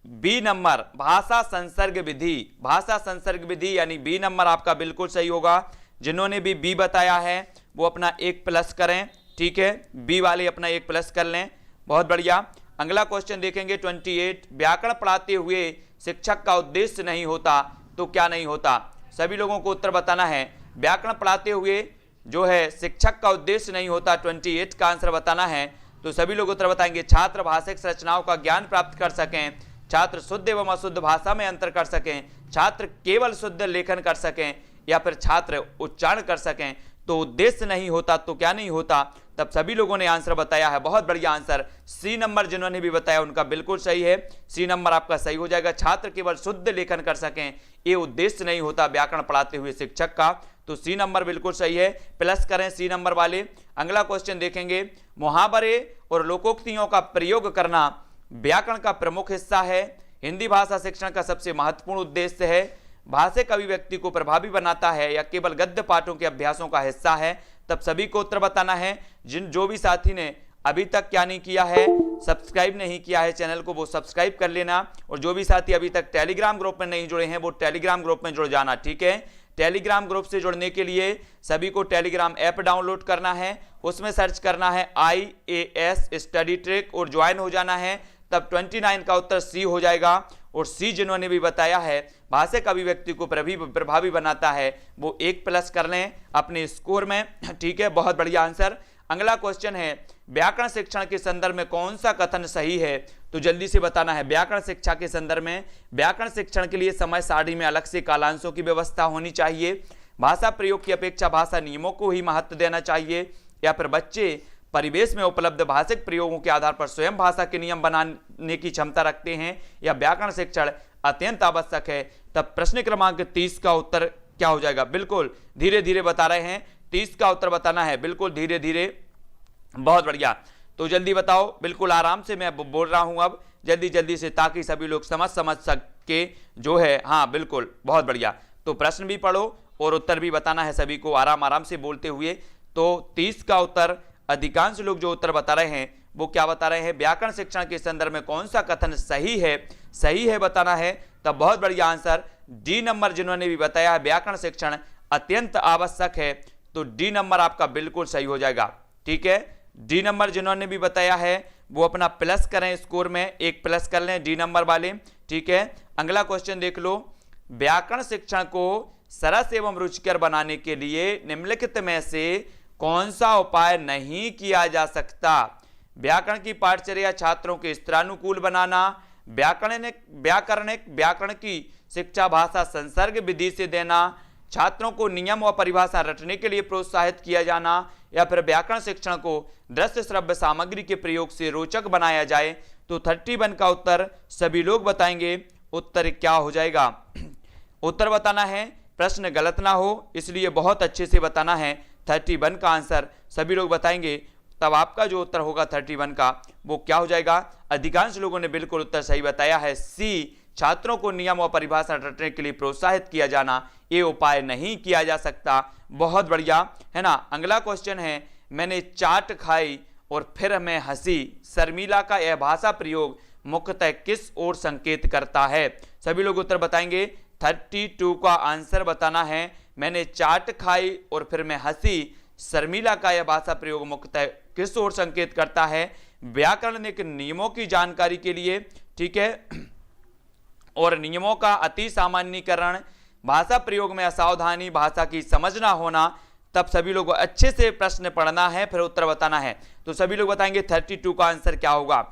Speaker 1: बी नंबर भाषा संसर्ग विधि। भाषा संसर्ग विधि यानी बी नंबर आपका बिल्कुल सही होगा। जिन्होंने भी बी बताया है वो अपना 1 प्लस करें, ठीक है, बी वाले अपना 1 प्लस कर लें, बहुत बढ़िया। अगला क्वेश्चन देखेंगे 28, व्याकरण पढ़ाते हुए शिक्षक का उद्देश्य नहीं होता तो क्या नहीं होता। सभी लोगों को उत्तर बताना है, व्याकरण पढ़ाते हुए जो है शिक्षक का उद्देश्य नहीं होता, 28 का आंसर बताना है। तो सभी लोग उत्तर बताएंगे, छात्र भाषिक संरचनाओं का ज्ञान प्राप्त कर सकें, छात्र शुद्ध एवं अशुद्ध भाषा में अंतर कर सकें, छात्र केवल शुद्ध लेखन कर सकें या फिर छात्र उच्चारण कर सकें। तो उद्देश्य नहीं होता तो क्या नहीं होता, तब सभी लोगों ने आंसर बताया है, बहुत बढ़िया आंसर। सी नंबर जिन्होंने भी बताया उनका बिल्कुल सही है, सी नंबर आपका सही हो जाएगा। छात्र केवल शुद्ध लेखन कर सकें, ये उद्देश्य नहीं होता व्याकरण पढ़ाते हुए शिक्षक का, तो सी नंबर बिल्कुल सही है, प्लस करें सी नंबर वाले। अगला क्वेश्चन देखेंगे, मुहावरे और लोकोक्तियों का प्रयोग करना व्याकरण का प्रमुख हिस्सा है, हिंदी भाषा शिक्षण का सबसे महत्वपूर्ण उद्देश्य है, भाषिक अभिव्यक्ति को प्रभावी बनाता है या केवल गद्य पाठों के अभ्यासों का हिस्सा है। तब सभी को उत्तर बताना है। जो भी साथी ने अभी तक क्या नहीं किया है, सब्सक्राइब नहीं किया है चैनल को, वो सब्सक्राइब कर लेना, और जो भी साथी अभी तक टेलीग्राम ग्रुप में नहीं जुड़े हैं वो टेलीग्राम ग्रुप में जुड़ जाना, ठीक है। टेलीग्राम ग्रुप से जुड़ने के लिए सभी को टेलीग्राम ऐप डाउनलोड करना है, उसमें सर्च करना है IAS स्टडी ट्रैक और ज्वाइन हो जाना है। तब 29 का उत्तर सी हो जाएगा। और सी जिन्होंने भी बताया है भाषिक अभिव्यक्ति को प्रभावी बनाता है, वो 1 प्लस कर लें अपने स्कोर में, ठीक है, बहुत बढ़िया आंसर। अगला क्वेश्चन है, व्याकरण शिक्षण के संदर्भ में कौन सा कथन सही है, तो जल्दी से बताना है। व्याकरण शिक्षा के संदर्भ में व्याकरण शिक्षण के लिए समय सारणी में अलग से कालांशों की व्यवस्था होनी चाहिए, भाषा प्रयोग की अपेक्षा भाषा नियमों को ही महत्व देना चाहिए, या फिर बच्चे परिवेश में उपलब्ध भाषिक प्रयोगों के आधार पर स्वयं भाषा के नियम बनाने की क्षमता रखते हैं, या व्याकरण शिक्षण अत्यंत आवश्यक है। तब प्रश्न क्रमांक 30 का उत्तर क्या हो जाएगा, बिल्कुल धीरे धीरे बता रहे हैं, 30 का उत्तर बताना है, बिल्कुल धीरे धीरे, बहुत बढ़िया। तो जल्दी बताओ, बिल्कुल आराम से मैं बोल रहा हूं अब, जल्दी जल्दी से, ताकि सभी लोग समझ सके जो है। हाँ बिल्कुल, बहुत बढ़िया। तो प्रश्न भी पढ़ो और उत्तर भी बताना है सभी को, आराम आराम से बोलते हुए। तो 30 का उत्तर अधिकांश लोग जो उत्तर बता रहे हैं वो क्या बता रहे हैं, व्याकरण शिक्षण के संदर्भ में कौन सा कथन सही है बताना है। तब बहुत बढ़िया आंसर, डी नंबर जिन्होंने भी बताया है व्याकरण शिक्षण अत्यंत आवश्यक है, तो डी नंबर आपका बिल्कुल सही हो जाएगा, ठीक है। डी नंबर जिन्होंने भी बताया है वो अपना प्लस करें, स्कोर में 1 प्लस कर लें डी नंबर वाले, ठीक है। अगला क्वेश्चन देख लो, व्याकरण शिक्षण को सरस एवं रुचिकर बनाने के लिए निम्नलिखित में से कौन सा उपाय नहीं किया जा सकता। व्याकरण की पाठचर्या छात्रों के स्तरानुकूल बनाना, व्याकरण की शिक्षा भाषा संसर्ग विधि से देना, छात्रों को नियम व परिभाषा रटने के लिए प्रोत्साहित किया जाना, या फिर व्याकरण शिक्षण को दृश्य श्रव्य सामग्री के प्रयोग से रोचक बनाया जाए। तो 31 का उत्तर सभी लोग बताएंगे, उत्तर क्या हो जाएगा। उत्तर बताना है, प्रश्न गलत ना हो इसलिए बहुत अच्छे से बताना है। 31 का आंसर सभी लोग बताएंगे, तब आपका जो उत्तर होगा 31 का वो क्या हो जाएगा। अधिकांश लोगों ने बिल्कुल उत्तर सही बताया है, सी, छात्रों को नियम और परिभाषा रटने के लिए प्रोत्साहित किया जाना, ये उपाय नहीं किया जा सकता, बहुत बढ़िया है ना। अगला क्वेश्चन है, मैंने चाट खाई और फिर मैं हंसी, शर्मिला का यह भाषा प्रयोग मुख्यतः किस ओर संकेत करता है। सभी लोग उत्तर बताएंगे, 32 का आंसर बताना है, मैंने चाट खाई और फिर मैं हंसी, शर्मिला का यह भाषा प्रयोग मुख्यतः किस ओर संकेत करता है। व्याकरण के नियमों की जानकारी के लिए, ठीक है, और नियमों का अति सामान्यीकरण, भाषा प्रयोग में असावधानी, भाषा की समझ ना होना। तब सभी लोग अच्छे से प्रश्न पढ़ना है, फिर उत्तर बताना है। तो सभी लोग बताएंगे 32 का आंसर क्या होगा,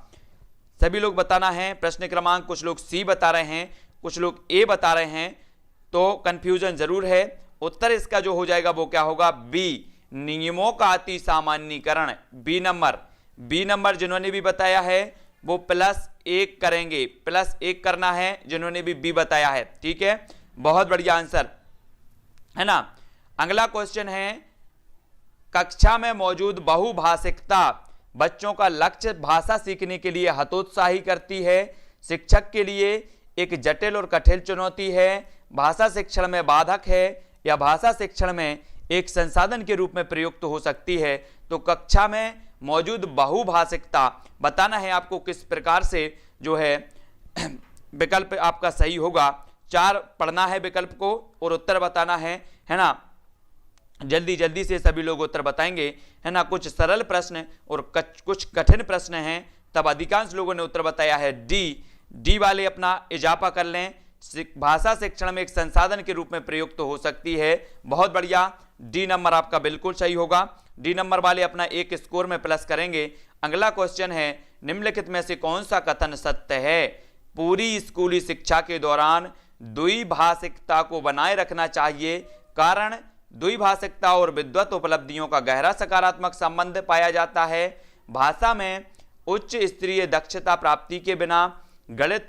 Speaker 1: सभी लोग बताना है। प्रश्न क्रमांक कुछ लोग सी बता रहे हैं, कुछ लोग ए बता रहे हैं, तो कंफ्यूजन जरूर है। उत्तर इसका जो हो जाएगा वो क्या होगा, बी, नियमों का अति सामान्यीकरण, बी नंबर जिन्होंने भी बताया है वो +1 करेंगे, +1 करना है जिन्होंने भी बी बताया है, ठीक है, बहुत बढ़िया आंसर। है ना। अगला क्वेश्चन है, कक्षा में मौजूद बहुभाषिकता बच्चों का लक्ष्य भाषा सीखने के लिए हतोत्साही करती है, शिक्षक के लिए एक जटिल और कठिन चुनौती है, भाषा शिक्षण में बाधक है, या भाषा शिक्षण में एक संसाधन के रूप में प्रयुक्त हो सकती है। तो कक्षा में मौजूद बहुभाषिकता बताना है आपको किस प्रकार से जो है विकल्प आपका सही होगा। 4 पढ़ना है विकल्प को और उत्तर बताना है ना। जल्दी जल्दी से सभी लोग उत्तर बताएंगे, है ना। कुछ सरल प्रश्न और कुछ कठिन प्रश्न हैं, तब अधिकांश लोगों ने उत्तर बताया है डी वाले अपना इजाफा कर लें। भाषा शिक्षण में एक संसाधन के रूप में प्रयुक्त हो सकती है, बहुत बढ़िया, डी नंबर आपका बिल्कुल सही होगा। डी नंबर वाले अपना एक स्कोर में प्लस करेंगे। अगला क्वेश्चन है, निम्नलिखित में से कौन सा कथन सत्य है? पूरी स्कूली शिक्षा के दौरान द्विभाषिकता को बनाए रखना चाहिए, कारण द्विभाषिकता और विद्वत उपलब्धियों का गहरा सकारात्मक संबंध पाया जाता है। भाषा में उच्च स्तरीय दक्षता प्राप्ति के बिना गणित,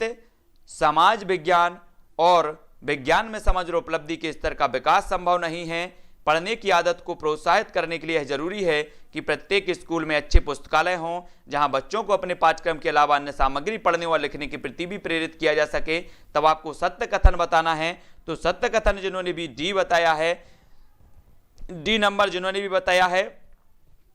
Speaker 1: समाज विज्ञान और विज्ञान में समझ और उपलब्धि के स्तर का विकास संभव नहीं है। पढ़ने की आदत को प्रोत्साहित करने के लिए जरूरी है कि प्रत्येक स्कूल में अच्छे पुस्तकालय हों, जहां बच्चों को अपने पाठ्यक्रम के अलावा अन्य सामग्री पढ़ने और लिखने के प्रति भी प्रेरित किया जा सके। तब आपको सत्य कथन बताना है। तो सत्य कथन जिन्होंने भी डी बताया है, डी नंबर जिन्होंने भी बताया है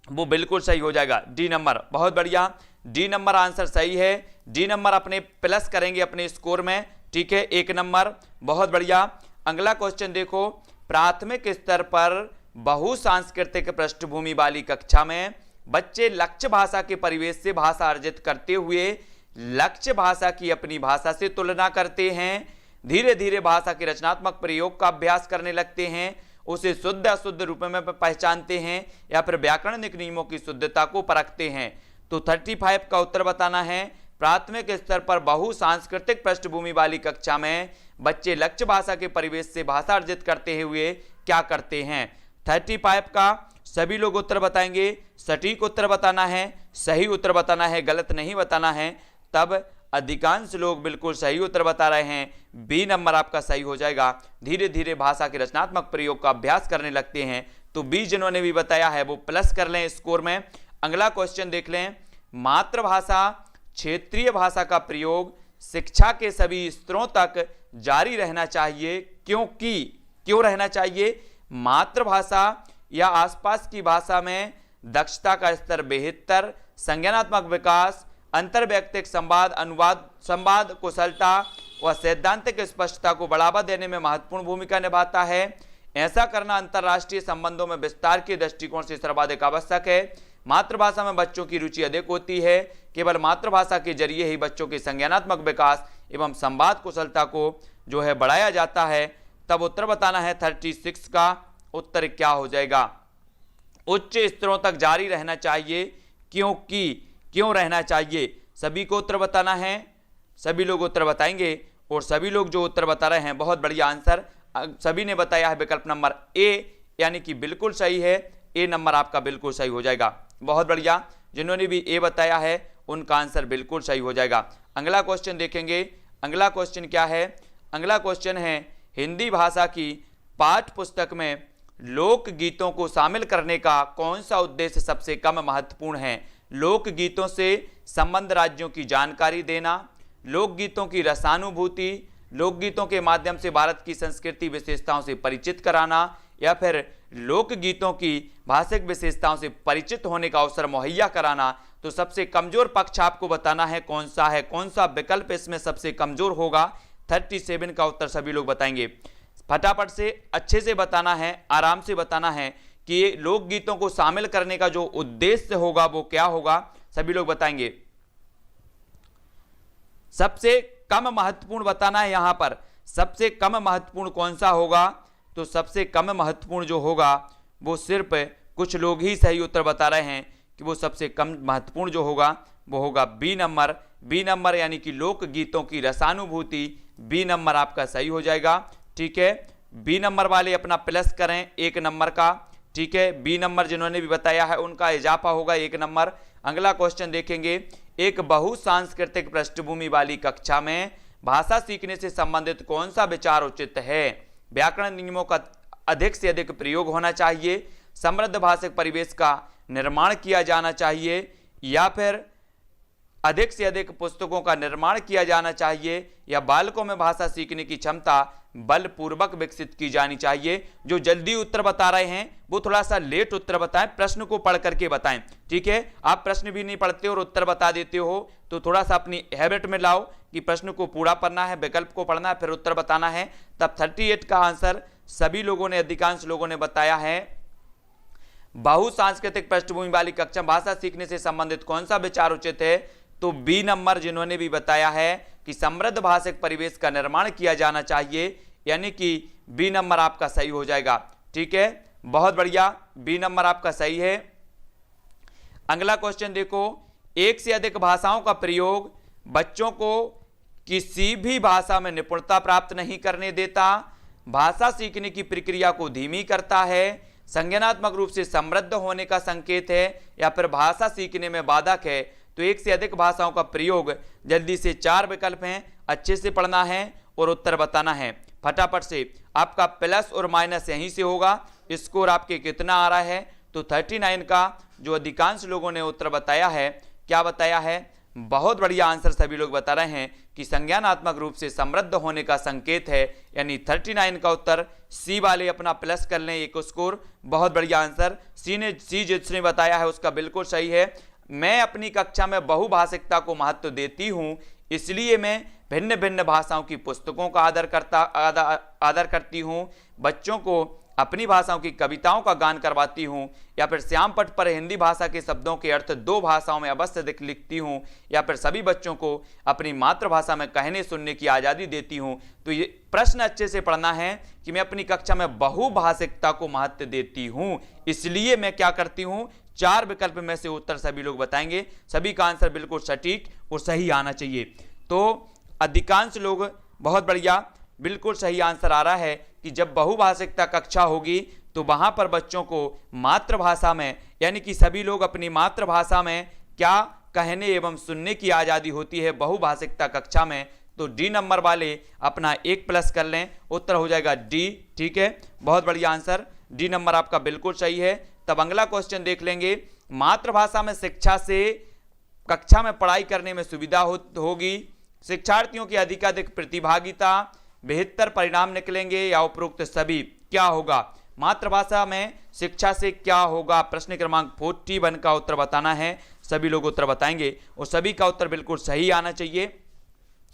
Speaker 1: वो बिल्कुल सही हो जाएगा। डी नंबर, बहुत बढ़िया, डी नंबर आंसर सही है। डी नंबर अपने प्लस करेंगे अपने स्कोर में, ठीक है, 1 नंबर, बहुत बढ़िया। अगला क्वेश्चन देखो, प्राथमिक स्तर पर बहुसांस्कृतिक पृष्ठभूमि वाली कक्षा में बच्चे लक्ष्य भाषा के परिवेश से भाषा अर्जित करते हुए लक्ष्य भाषा की अपनी भाषा से तुलना करते हैं, धीरे धीरे भाषा के रचनात्मक प्रयोग का अभ्यास करने लगते हैं, उसे शुद्ध अशुद्ध रूप में पहचानते हैं, या फिर व्याकरणिक नियमों की शुद्धता को परखते हैं। तो 35 का उत्तर बताना है। प्राथमिक स्तर पर बहुसांस्कृतिक पृष्ठभूमि वाली कक्षा में बच्चे लक्ष्य भाषा के परिवेश से भाषा अर्जित करते हुए क्या करते हैं? 35 का सभी लोग उत्तर बताएंगे। सटीक उत्तर बताना है, सही उत्तर बताना है, गलत नहीं बताना है। तब अधिकांश लोग बिल्कुल सही उत्तर बता रहे हैं, बी नंबर आपका सही हो जाएगा। धीरे धीरे भाषा के रचनात्मक प्रयोग का अभ्यास करने लगते हैं। तो बी जिन्होंने भी बताया है वो प्लस कर लें स्कोर में। अगला क्वेश्चन देख लें, मातृभाषा क्षेत्रीय भाषा का प्रयोग शिक्षा के सभी स्तरों तक जारी रहना चाहिए, क्यों रहना चाहिए? मातृभाषा या आसपास की भाषा में दक्षता का स्तर बेहतर, संज्ञानात्मक विकास, अंतर्वैयक्तिक संवाद, अनुवाद, संवाद कुशलता व सैद्धांतिक स्पष्टता को बढ़ावा देने में महत्वपूर्ण भूमिका निभाता है। ऐसा करना अंतर्राष्ट्रीय संबंधों में विस्तार के दृष्टिकोण से सर्वाधिक आवश्यक है। मातृभाषा में बच्चों की रुचि अधिक होती है। केवल मातृभाषा के जरिए ही बच्चों के संज्ञानात्मक विकास एवं संवाद कुशलता को जो है बढ़ाया जाता है। तब उत्तर बताना है 36 का उत्तर क्या हो जाएगा? उच्च स्तरों तक जारी रहना चाहिए, क्यों रहना चाहिए? सभी को उत्तर बताना है, सभी लोग उत्तर बताएंगे और सभी लोग जो उत्तर बता रहे हैं बहुत बढ़िया आंसर सभी ने बताया है विकल्प नंबर ए, यानी कि बिल्कुल सही है। ए नंबर आपका बिल्कुल सही हो जाएगा, बहुत बढ़िया। जिन्होंने भी ए बताया है उनका आंसर बिल्कुल सही हो जाएगा। अगला क्वेश्चन देखेंगे, अगला क्वेश्चन क्या है? अगला क्वेश्चन है, हिंदी भाषा की पाठ्य पुस्तक में लोकगीतों को शामिल करने का कौन सा उद्देश्य सबसे कम महत्वपूर्ण है? लोकगीतों से संबद्ध राज्यों की जानकारी देना, लोकगीतों की रसानुभूति, लोकगीतों के माध्यम से भारत की संस्कृति विशेषताओं से परिचित कराना, या फिर लोकगीतों की भाषिक विशेषताओं से परिचित होने का अवसर मुहैया कराना। तो सबसे कमजोर पक्ष आपको बताना है कौन सा है, कौन सा विकल्प इसमें सबसे कमजोर होगा। 37 का उत्तर सभी लोग बताएंगे। फटाफट से अच्छे से बताना है, आराम से बताना है कि ये लोकगीतों को शामिल करने का जो उद्देश्य होगा वो क्या होगा, सभी लोग बताएंगे। सबसे कम महत्वपूर्ण बताना है, यहां पर सबसे कम महत्वपूर्ण कौन सा होगा? तो सबसे कम महत्वपूर्ण जो होगा वो सिर्फ कुछ लोग ही सही उत्तर बता रहे हैं कि वो सबसे कम महत्वपूर्ण जो होगा वो होगा बी नंबर। बी नंबर यानी कि लोकगीतों की रसानुभूति, बी नंबर आपका सही हो जाएगा। ठीक है, बी नंबर वाले अपना प्लस करें 1 नंबर का। ठीक है, बी नंबर जिन्होंने भी बताया है उनका इजाफा होगा 1 नंबर। अगला क्वेश्चन देखेंगे, एक बहुसांस्कृतिक पृष्ठभूमि वाली कक्षा में भाषा सीखने से संबंधित कौन सा विचार उचित है? व्याकरण नियमों का अधिक से अधिक प्रयोग होना चाहिए, समृद्ध भाषिक परिवेश का निर्माण किया जाना चाहिए, या फिर अधिक से अधिक पुस्तकों का निर्माण किया जाना चाहिए, या बालकों में भाषा सीखने की क्षमता बलपूर्वक विकसित की जानी चाहिए। जो जल्दी उत्तर बता रहे हैं वो थोड़ा सा लेट उत्तर बताएं, प्रश्न को पढ़ करके बताएं, ठीक है। आप प्रश्न भी नहीं पढ़ते और उत्तर बता देते हो, तो थोड़ा सा अपनी हैबिट में लाओ कि प्रश्न को पूरा पढ़ना है, विकल्प को पढ़ना है, फिर उत्तर बताना है। तब 38 का आंसर सभी लोगों ने, अधिकांश लोगों ने बताया है बहुसांस्कृतिक पृष्ठभूमि वाली कक्षा भाषा सीखने से संबंधित कौन सा विचार उचित है, तो बी नंबर जिन्होंने भी बताया है कि समृद्ध भाषिक परिवेश का निर्माण किया जाना चाहिए, यानी कि बी नंबर आपका सही हो जाएगा, ठीक है। बहुत बढ़िया, बी नंबर आपका सही है। अगला क्वेश्चन देखो, एक से अधिक भाषाओं का प्रयोग बच्चों को किसी भी भाषा में निपुणता प्राप्त नहीं करने देता, भाषा सीखने की प्रक्रिया को धीमी करता है, संज्ञानात्मक रूप से समृद्ध होने का संकेत है, या फिर भाषा सीखने में बाधक है। तो एक से अधिक भाषाओं का प्रयोग, जल्दी से 4 विकल्प हैं, अच्छे से पढ़ना है और उत्तर बताना है फटाफट से। आपका प्लस और माइनस यहीं से होगा। स्कोर आपके कितना आ रहा है, तो 39 का जो अधिकांश लोगों ने उत्तर बताया है, क्या बताया है, बहुत बढ़िया आंसर सभी लोग बता रहे हैं कि संज्ञानात्मक रूप से समृद्ध होने का संकेत है, यानी 39 का उत्तर। सी वाले अपना प्लस कर लें एक स्कोर, बहुत बढ़िया आंसर। सी जिसने बताया है उसका बिल्कुल सही है। मैं अपनी कक्षा में बहुभाषिकता को महत्व देती हूँ, इसलिए मैं भिन्न भिन्न भाषाओं की पुस्तकों का आदर करती हूँ, बच्चों को अपनी भाषाओं की कविताओं का गान करवाती हूँ, या फिर श्याम पट पर हिंदी भाषा के शब्दों के अर्थ 2 भाषाओं में अवश्य लिखती हूँ, या फिर सभी बच्चों को अपनी मातृभाषा में कहने सुनने की आज़ादी देती हूँ। तो ये प्रश्न अच्छे से पढ़ना है कि मैं अपनी कक्षा में बहुभाषिकता को महत्व देती हूँ, इसलिए मैं क्या करती हूँ। 4 विकल्प में से उत्तर सभी लोग बताएंगे, सभी का आंसर बिल्कुल सटीक और सही आना चाहिए। तो अधिकांश लोग, बहुत बढ़िया, बिल्कुल सही आंसर आ रहा है कि जब बहुभाषिकता कक्षा होगी तो वहां पर बच्चों को मातृभाषा में, यानी कि सभी लोग अपनी मातृभाषा में क्या कहने एवं सुनने की आज़ादी होती है बहुभाषिकता कक्षा में। तो डी नंबर वाले अपना 1 प्लस कर लें, उत्तर हो जाएगा डी, ठीक है। बहुत बढ़िया आंसर, डी नंबर आपका बिल्कुल सही है। तब अगला क्वेश्चन देख लेंगे, मातृभाषा में शिक्षा से कक्षा में पढ़ाई करने में सुविधा होगी, शिक्षार्थियों की अधिकाधिक प्रतिभागिता, बेहतर परिणाम निकलेंगे, या उपरोक्त सभी, क्या होगा। मातृभाषा में शिक्षा से क्या होगा, प्रश्न क्रमांक 41 का उत्तर बताना है, सभी लोग उत्तर बताएंगे और सभी का उत्तर बिल्कुल सही आना चाहिए।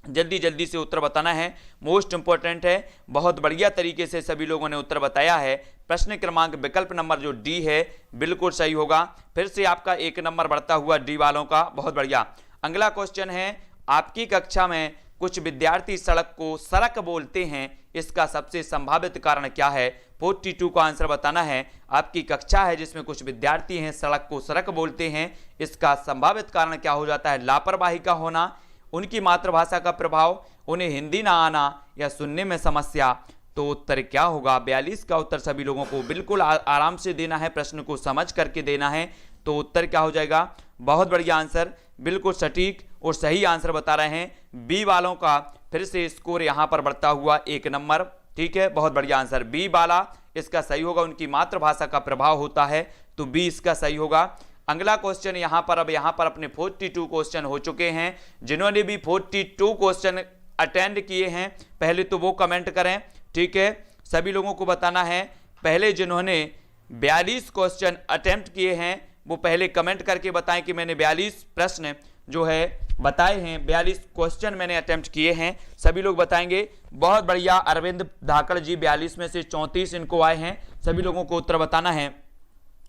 Speaker 1: जल्दी जल्दी से उत्तर बताना है, मोस्ट इंपॉर्टेंट है। बहुत बढ़िया तरीके से सभी लोगों ने उत्तर बताया है। प्रश्न क्रमांक विकल्प नंबर जो डी है बिल्कुल सही होगा। फिर से आपका 1 नंबर बढ़ता हुआ डी वालों का, बहुत बढ़िया। अगला क्वेश्चन है, आपकी कक्षा में कुछ विद्यार्थी सड़क को सड़क बोलते हैं, इसका सबसे संभावित कारण क्या है। 42 का आंसर बताना है। आपकी कक्षा है जिसमें कुछ विद्यार्थी हैं सड़क को सड़क बोलते हैं, इसका संभावित कारण क्या हो जाता है। लापरवाही का होना, उनकी मातृभाषा का प्रभाव, उन्हें हिंदी ना आना, या सुनने में समस्या। तो उत्तर क्या होगा, 42 का उत्तर सभी लोगों को बिल्कुल आराम से देना है, प्रश्न को समझ करके देना है। तो उत्तर क्या हो जाएगा, बहुत बढ़िया आंसर, बिल्कुल सटीक और सही आंसर बता रहे हैं। बी वालों का फिर से स्कोर यहां पर बढ़ता हुआ 1 नंबर, ठीक है, बहुत बढ़िया आंसर बी वाला इसका सही होगा। उनकी मातृभाषा का प्रभाव होता है, तो बी इसका सही होगा। अगला क्वेश्चन यहां पर, अब यहां पर अपने 42 क्वेश्चन हो चुके हैं। जिन्होंने भी 42 क्वेश्चन अटेंड किए हैं पहले तो वो कमेंट करें, ठीक है, सभी लोगों को बताना है। पहले जिन्होंने 42 क्वेश्चन अटेम्प्ट किए हैं वो पहले कमेंट करके बताएं कि मैंने 42 प्रश्न जो है बताए हैं, 42 क्वेश्चन मैंने अटेम्प्ट किए हैं, सभी लोग बताएंगे। बहुत बढ़िया, अरविंद धाकड़ जी 42 में से 34 इनको आए हैं, सभी लोगों को उत्तर बताना है,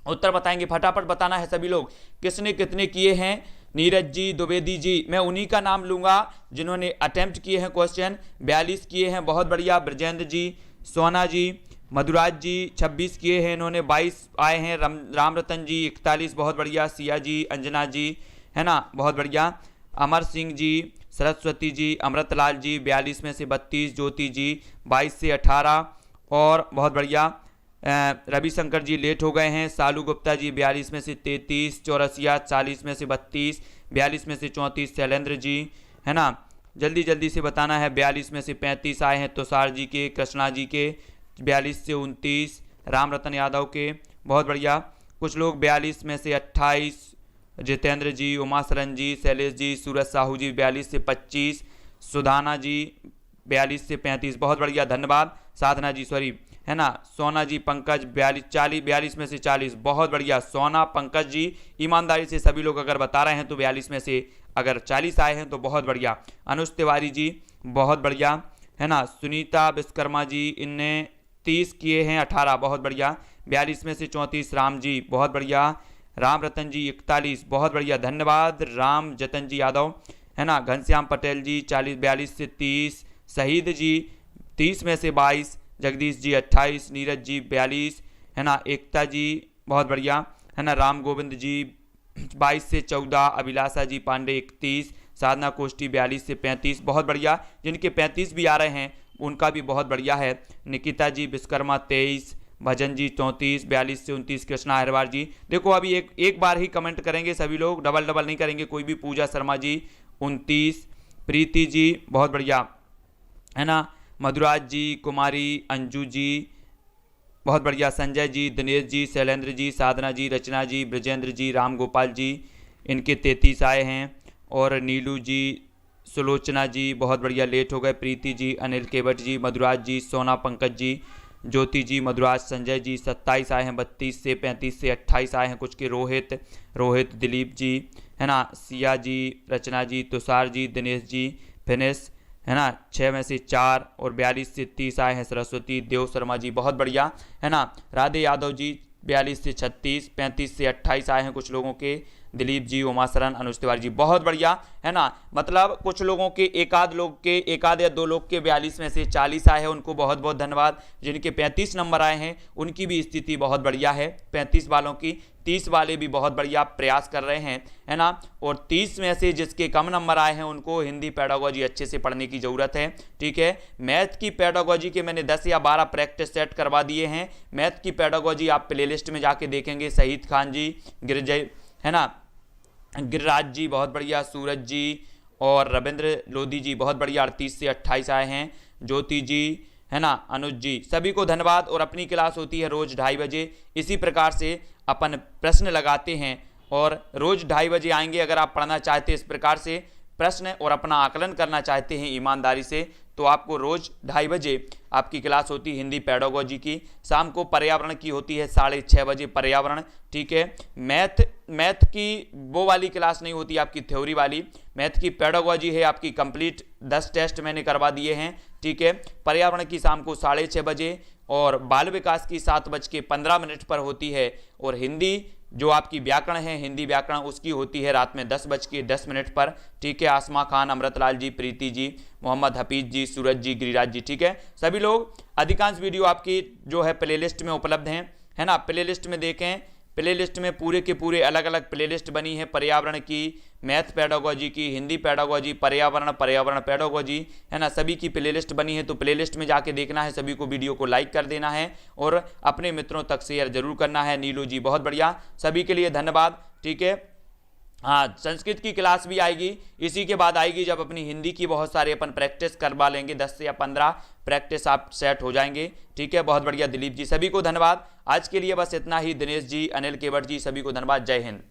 Speaker 1: उत्तर बताएंगे, फटाफट बताना है सभी लोग किसने कितने किए हैं। नीरज जी, द्विवेदी जी, मैं उन्हीं का नाम लूंगा जिन्होंने अटेम्प्ट किए हैं क्वेश्चन, 42 किए हैं, बहुत बढ़िया। ब्रजेंद्र जी, सोना जी, मधुराज जी 26 किए हैं इन्होंने, 22 आए हैं। राम रतन जी 41, बहुत बढ़िया। सिया जी, अंजना जी, है ना, बहुत बढ़िया। अमर सिंह जी, सरस्वती जी, अमृतलाल जी 42 में से 32, ज्योति जी 22 से 18, और बहुत बढ़िया रविशंकर जी लेट हो गए हैं। सालू गुप्ता जी 42 में से 33, चौरसिया 40 में से 32, 42 में से 34 शैलेंद्र जी, है ना, जल्दी जल्दी से बताना है। 42 में से 35 आए हैं तुषार जी के, कृष्णा जी के, 42 से 29 राम रतन यादव के, बहुत बढ़िया। कुछ लोग 42 में से 28 जितेंद्र जी, उमा सरन जी, शैलेश जी, सूरज साहू जी 42 से 25, सुधाना जी 42 से 35, बहुत बढ़िया, धन्यवाद। साधना जी सॉरी है ना, सोना जी, पंकज 42 में से 40, बहुत बढ़िया। सोना, पंकज जी, ईमानदारी से सभी लोग अगर बता रहे हैं तो 42 में से अगर 40 आए हैं तो बहुत बढ़िया। अनुज तिवारी जी बहुत बढ़िया है ना। सुनीता विश्वकर्मा जी, इनने 30 किए हैं 18, बहुत बढ़िया। 42 में से 34 राम जी, बहुत बढ़िया। राम रतन जी 41, बहुत बढ़िया, धन्यवाद। राम जतन जी यादव है ना। घनश्याम पटेल जी 42 से 30, शहीद जी 30 में से 22, जगदीश जी 28, नीरज जी 42 है ना। एकता जी बहुत बढ़िया है ना। राम गोविंद जी 22 से 14, अभिलाषा जी पांडे 31, साधना कोष्टी 42 से 35, बहुत बढ़िया। जिनके 35 भी आ रहे हैं उनका भी बहुत बढ़िया है। निकिता जी विश्वकर्मा 23, भजन जी 34, 42 से 29, कृष्णा अहिरवार जी। देखो अभी एक बार ही कमेंट करेंगे सभी लोग, डबल नहीं करेंगे कोई भी। पूजा शर्मा जी 29, प्रीति जी बहुत बढ़िया है ना। मधुराज जी, कुमारी, अंजू जी बहुत बढ़िया, संजय जी, दिनेश जी, शैलेंद्र जी, साधना जी, रचना जी, ब्रजेंद्र जी, राम गोपाल जी, इनके 33 आए हैं। और नीलू जी, सुलोचना जी बहुत बढ़िया, लेट हो गए। प्रीति जी, अनिल केवट जी, मधुराज जी, सोना, पंकज जी, ज्योति जी, मधुराज, संजय जी 27 आए हैं। 32 से 35 से 28 आए हैं कुछ के। रोहित, दिलीप जी है ना। सिया जी, रचना जी, तुषार जी, दिनेश जी, फिनिश है ना। 6 में से 4 और 42 से 30 आए हैं। सरस्वती, देव शर्मा जी बहुत बढ़िया है ना। राधे यादव जी 42 से 36, 35 से 28 आए हैं कुछ लोगों के। दिलीप जी, उमा सरन, अनुज तिवारी जी बहुत बढ़िया है ना। मतलब कुछ लोगों के एक आध या दो लोग के 42 में से 40 आए हैं, उनको बहुत बहुत धन्यवाद। जिनके 35 नंबर आए हैं उनकी भी स्थिति बहुत बढ़िया है। 35 वालों की, 30 वाले भी बहुत बढ़िया प्रयास कर रहे हैं है ना। और 30 में से जिसके कम नंबर आए हैं उनको हिंदी पेडागोजी अच्छे से पढ़ने की ज़रूरत है, ठीक है। मैथ की पेडागोजी के मैंने 10 या 12 प्रैक्टिस सेट करवा दिए हैं। मैथ की पेडागोजी आप प्लेलिस्ट में जाके देखेंगे। शहीद खान जी, गिरजय है ना, गिरिराज जी बहुत बढ़िया, सूरज जी और रविंद्र लोधी जी बहुत बढ़िया, 38 से 28 आए हैं। ज्योति जी है ना, अनुज जी, सभी को धन्यवाद। और अपनी क्लास होती है रोज 2:30 बजे। इसी प्रकार से अपन प्रश्न लगाते हैं और रोज 2:30 बजे आएंगे। अगर आप पढ़ना चाहते हैं इस प्रकार से प्रश्न और अपना आकलन करना चाहते हैं ईमानदारी से, तो आपको रोज 2:30 बजे आपकी क्लास होती है हिंदी पेडागोजी की। शाम को पर्यावरण की होती है 6:30 बजे पर्यावरण, ठीक है। मैथ की वो वाली क्लास नहीं होती आपकी थ्योरी वाली, मैथ की पेडागोजी है आपकी कंप्लीट। 10 टेस्ट मैंने करवा दिए हैं, ठीक है। पर्यावरण की शाम को 6:30 बजे और बाल विकास की 7:15 पर होती है। और हिंदी जो आपकी व्याकरण है, हिंदी व्याकरण, उसकी होती है रात में 10:10 पर, ठीक है। आसमा खान, अमृतलाल जी, प्रीति जी, मोहम्मद हफीज जी, सूरज जी, गिरिराज जी, ठीक है। सभी लोग, अधिकांश वीडियो आपकी जो है प्लेलिस्ट में उपलब्ध हैं है ना। प्लेलिस्ट में देखें, प्लेलिस्ट में पूरे के पूरे अलग अलग प्लेलिस्ट बनी है। पर्यावरण की, मैथ पेडागोजी की, हिंदी पेडागोजी, पर्यावरण पेडागोजी है ना, सभी की प्लेलिस्ट बनी है। तो प्लेलिस्ट में जाके देखना है, सभी को वीडियो को लाइक कर देना है और अपने मित्रों तक शेयर जरूर करना है। नीलू जी बहुत बढ़िया, सभी के लिए धन्यवाद, ठीक है। हाँ, संस्कृत की क्लास भी आएगी, इसी के बाद आएगी जब अपनी हिंदी की बहुत सारे अपन प्रैक्टिस करवा लेंगे। 10 से या 15 प्रैक्टिस आप सेट हो जाएंगे, ठीक है। बहुत बढ़िया दिलीप जी, सभी को धन्यवाद। आज के लिए बस इतना ही। दिनेश जी, अनिल केवट जी, सभी को धन्यवाद। जय हिंद।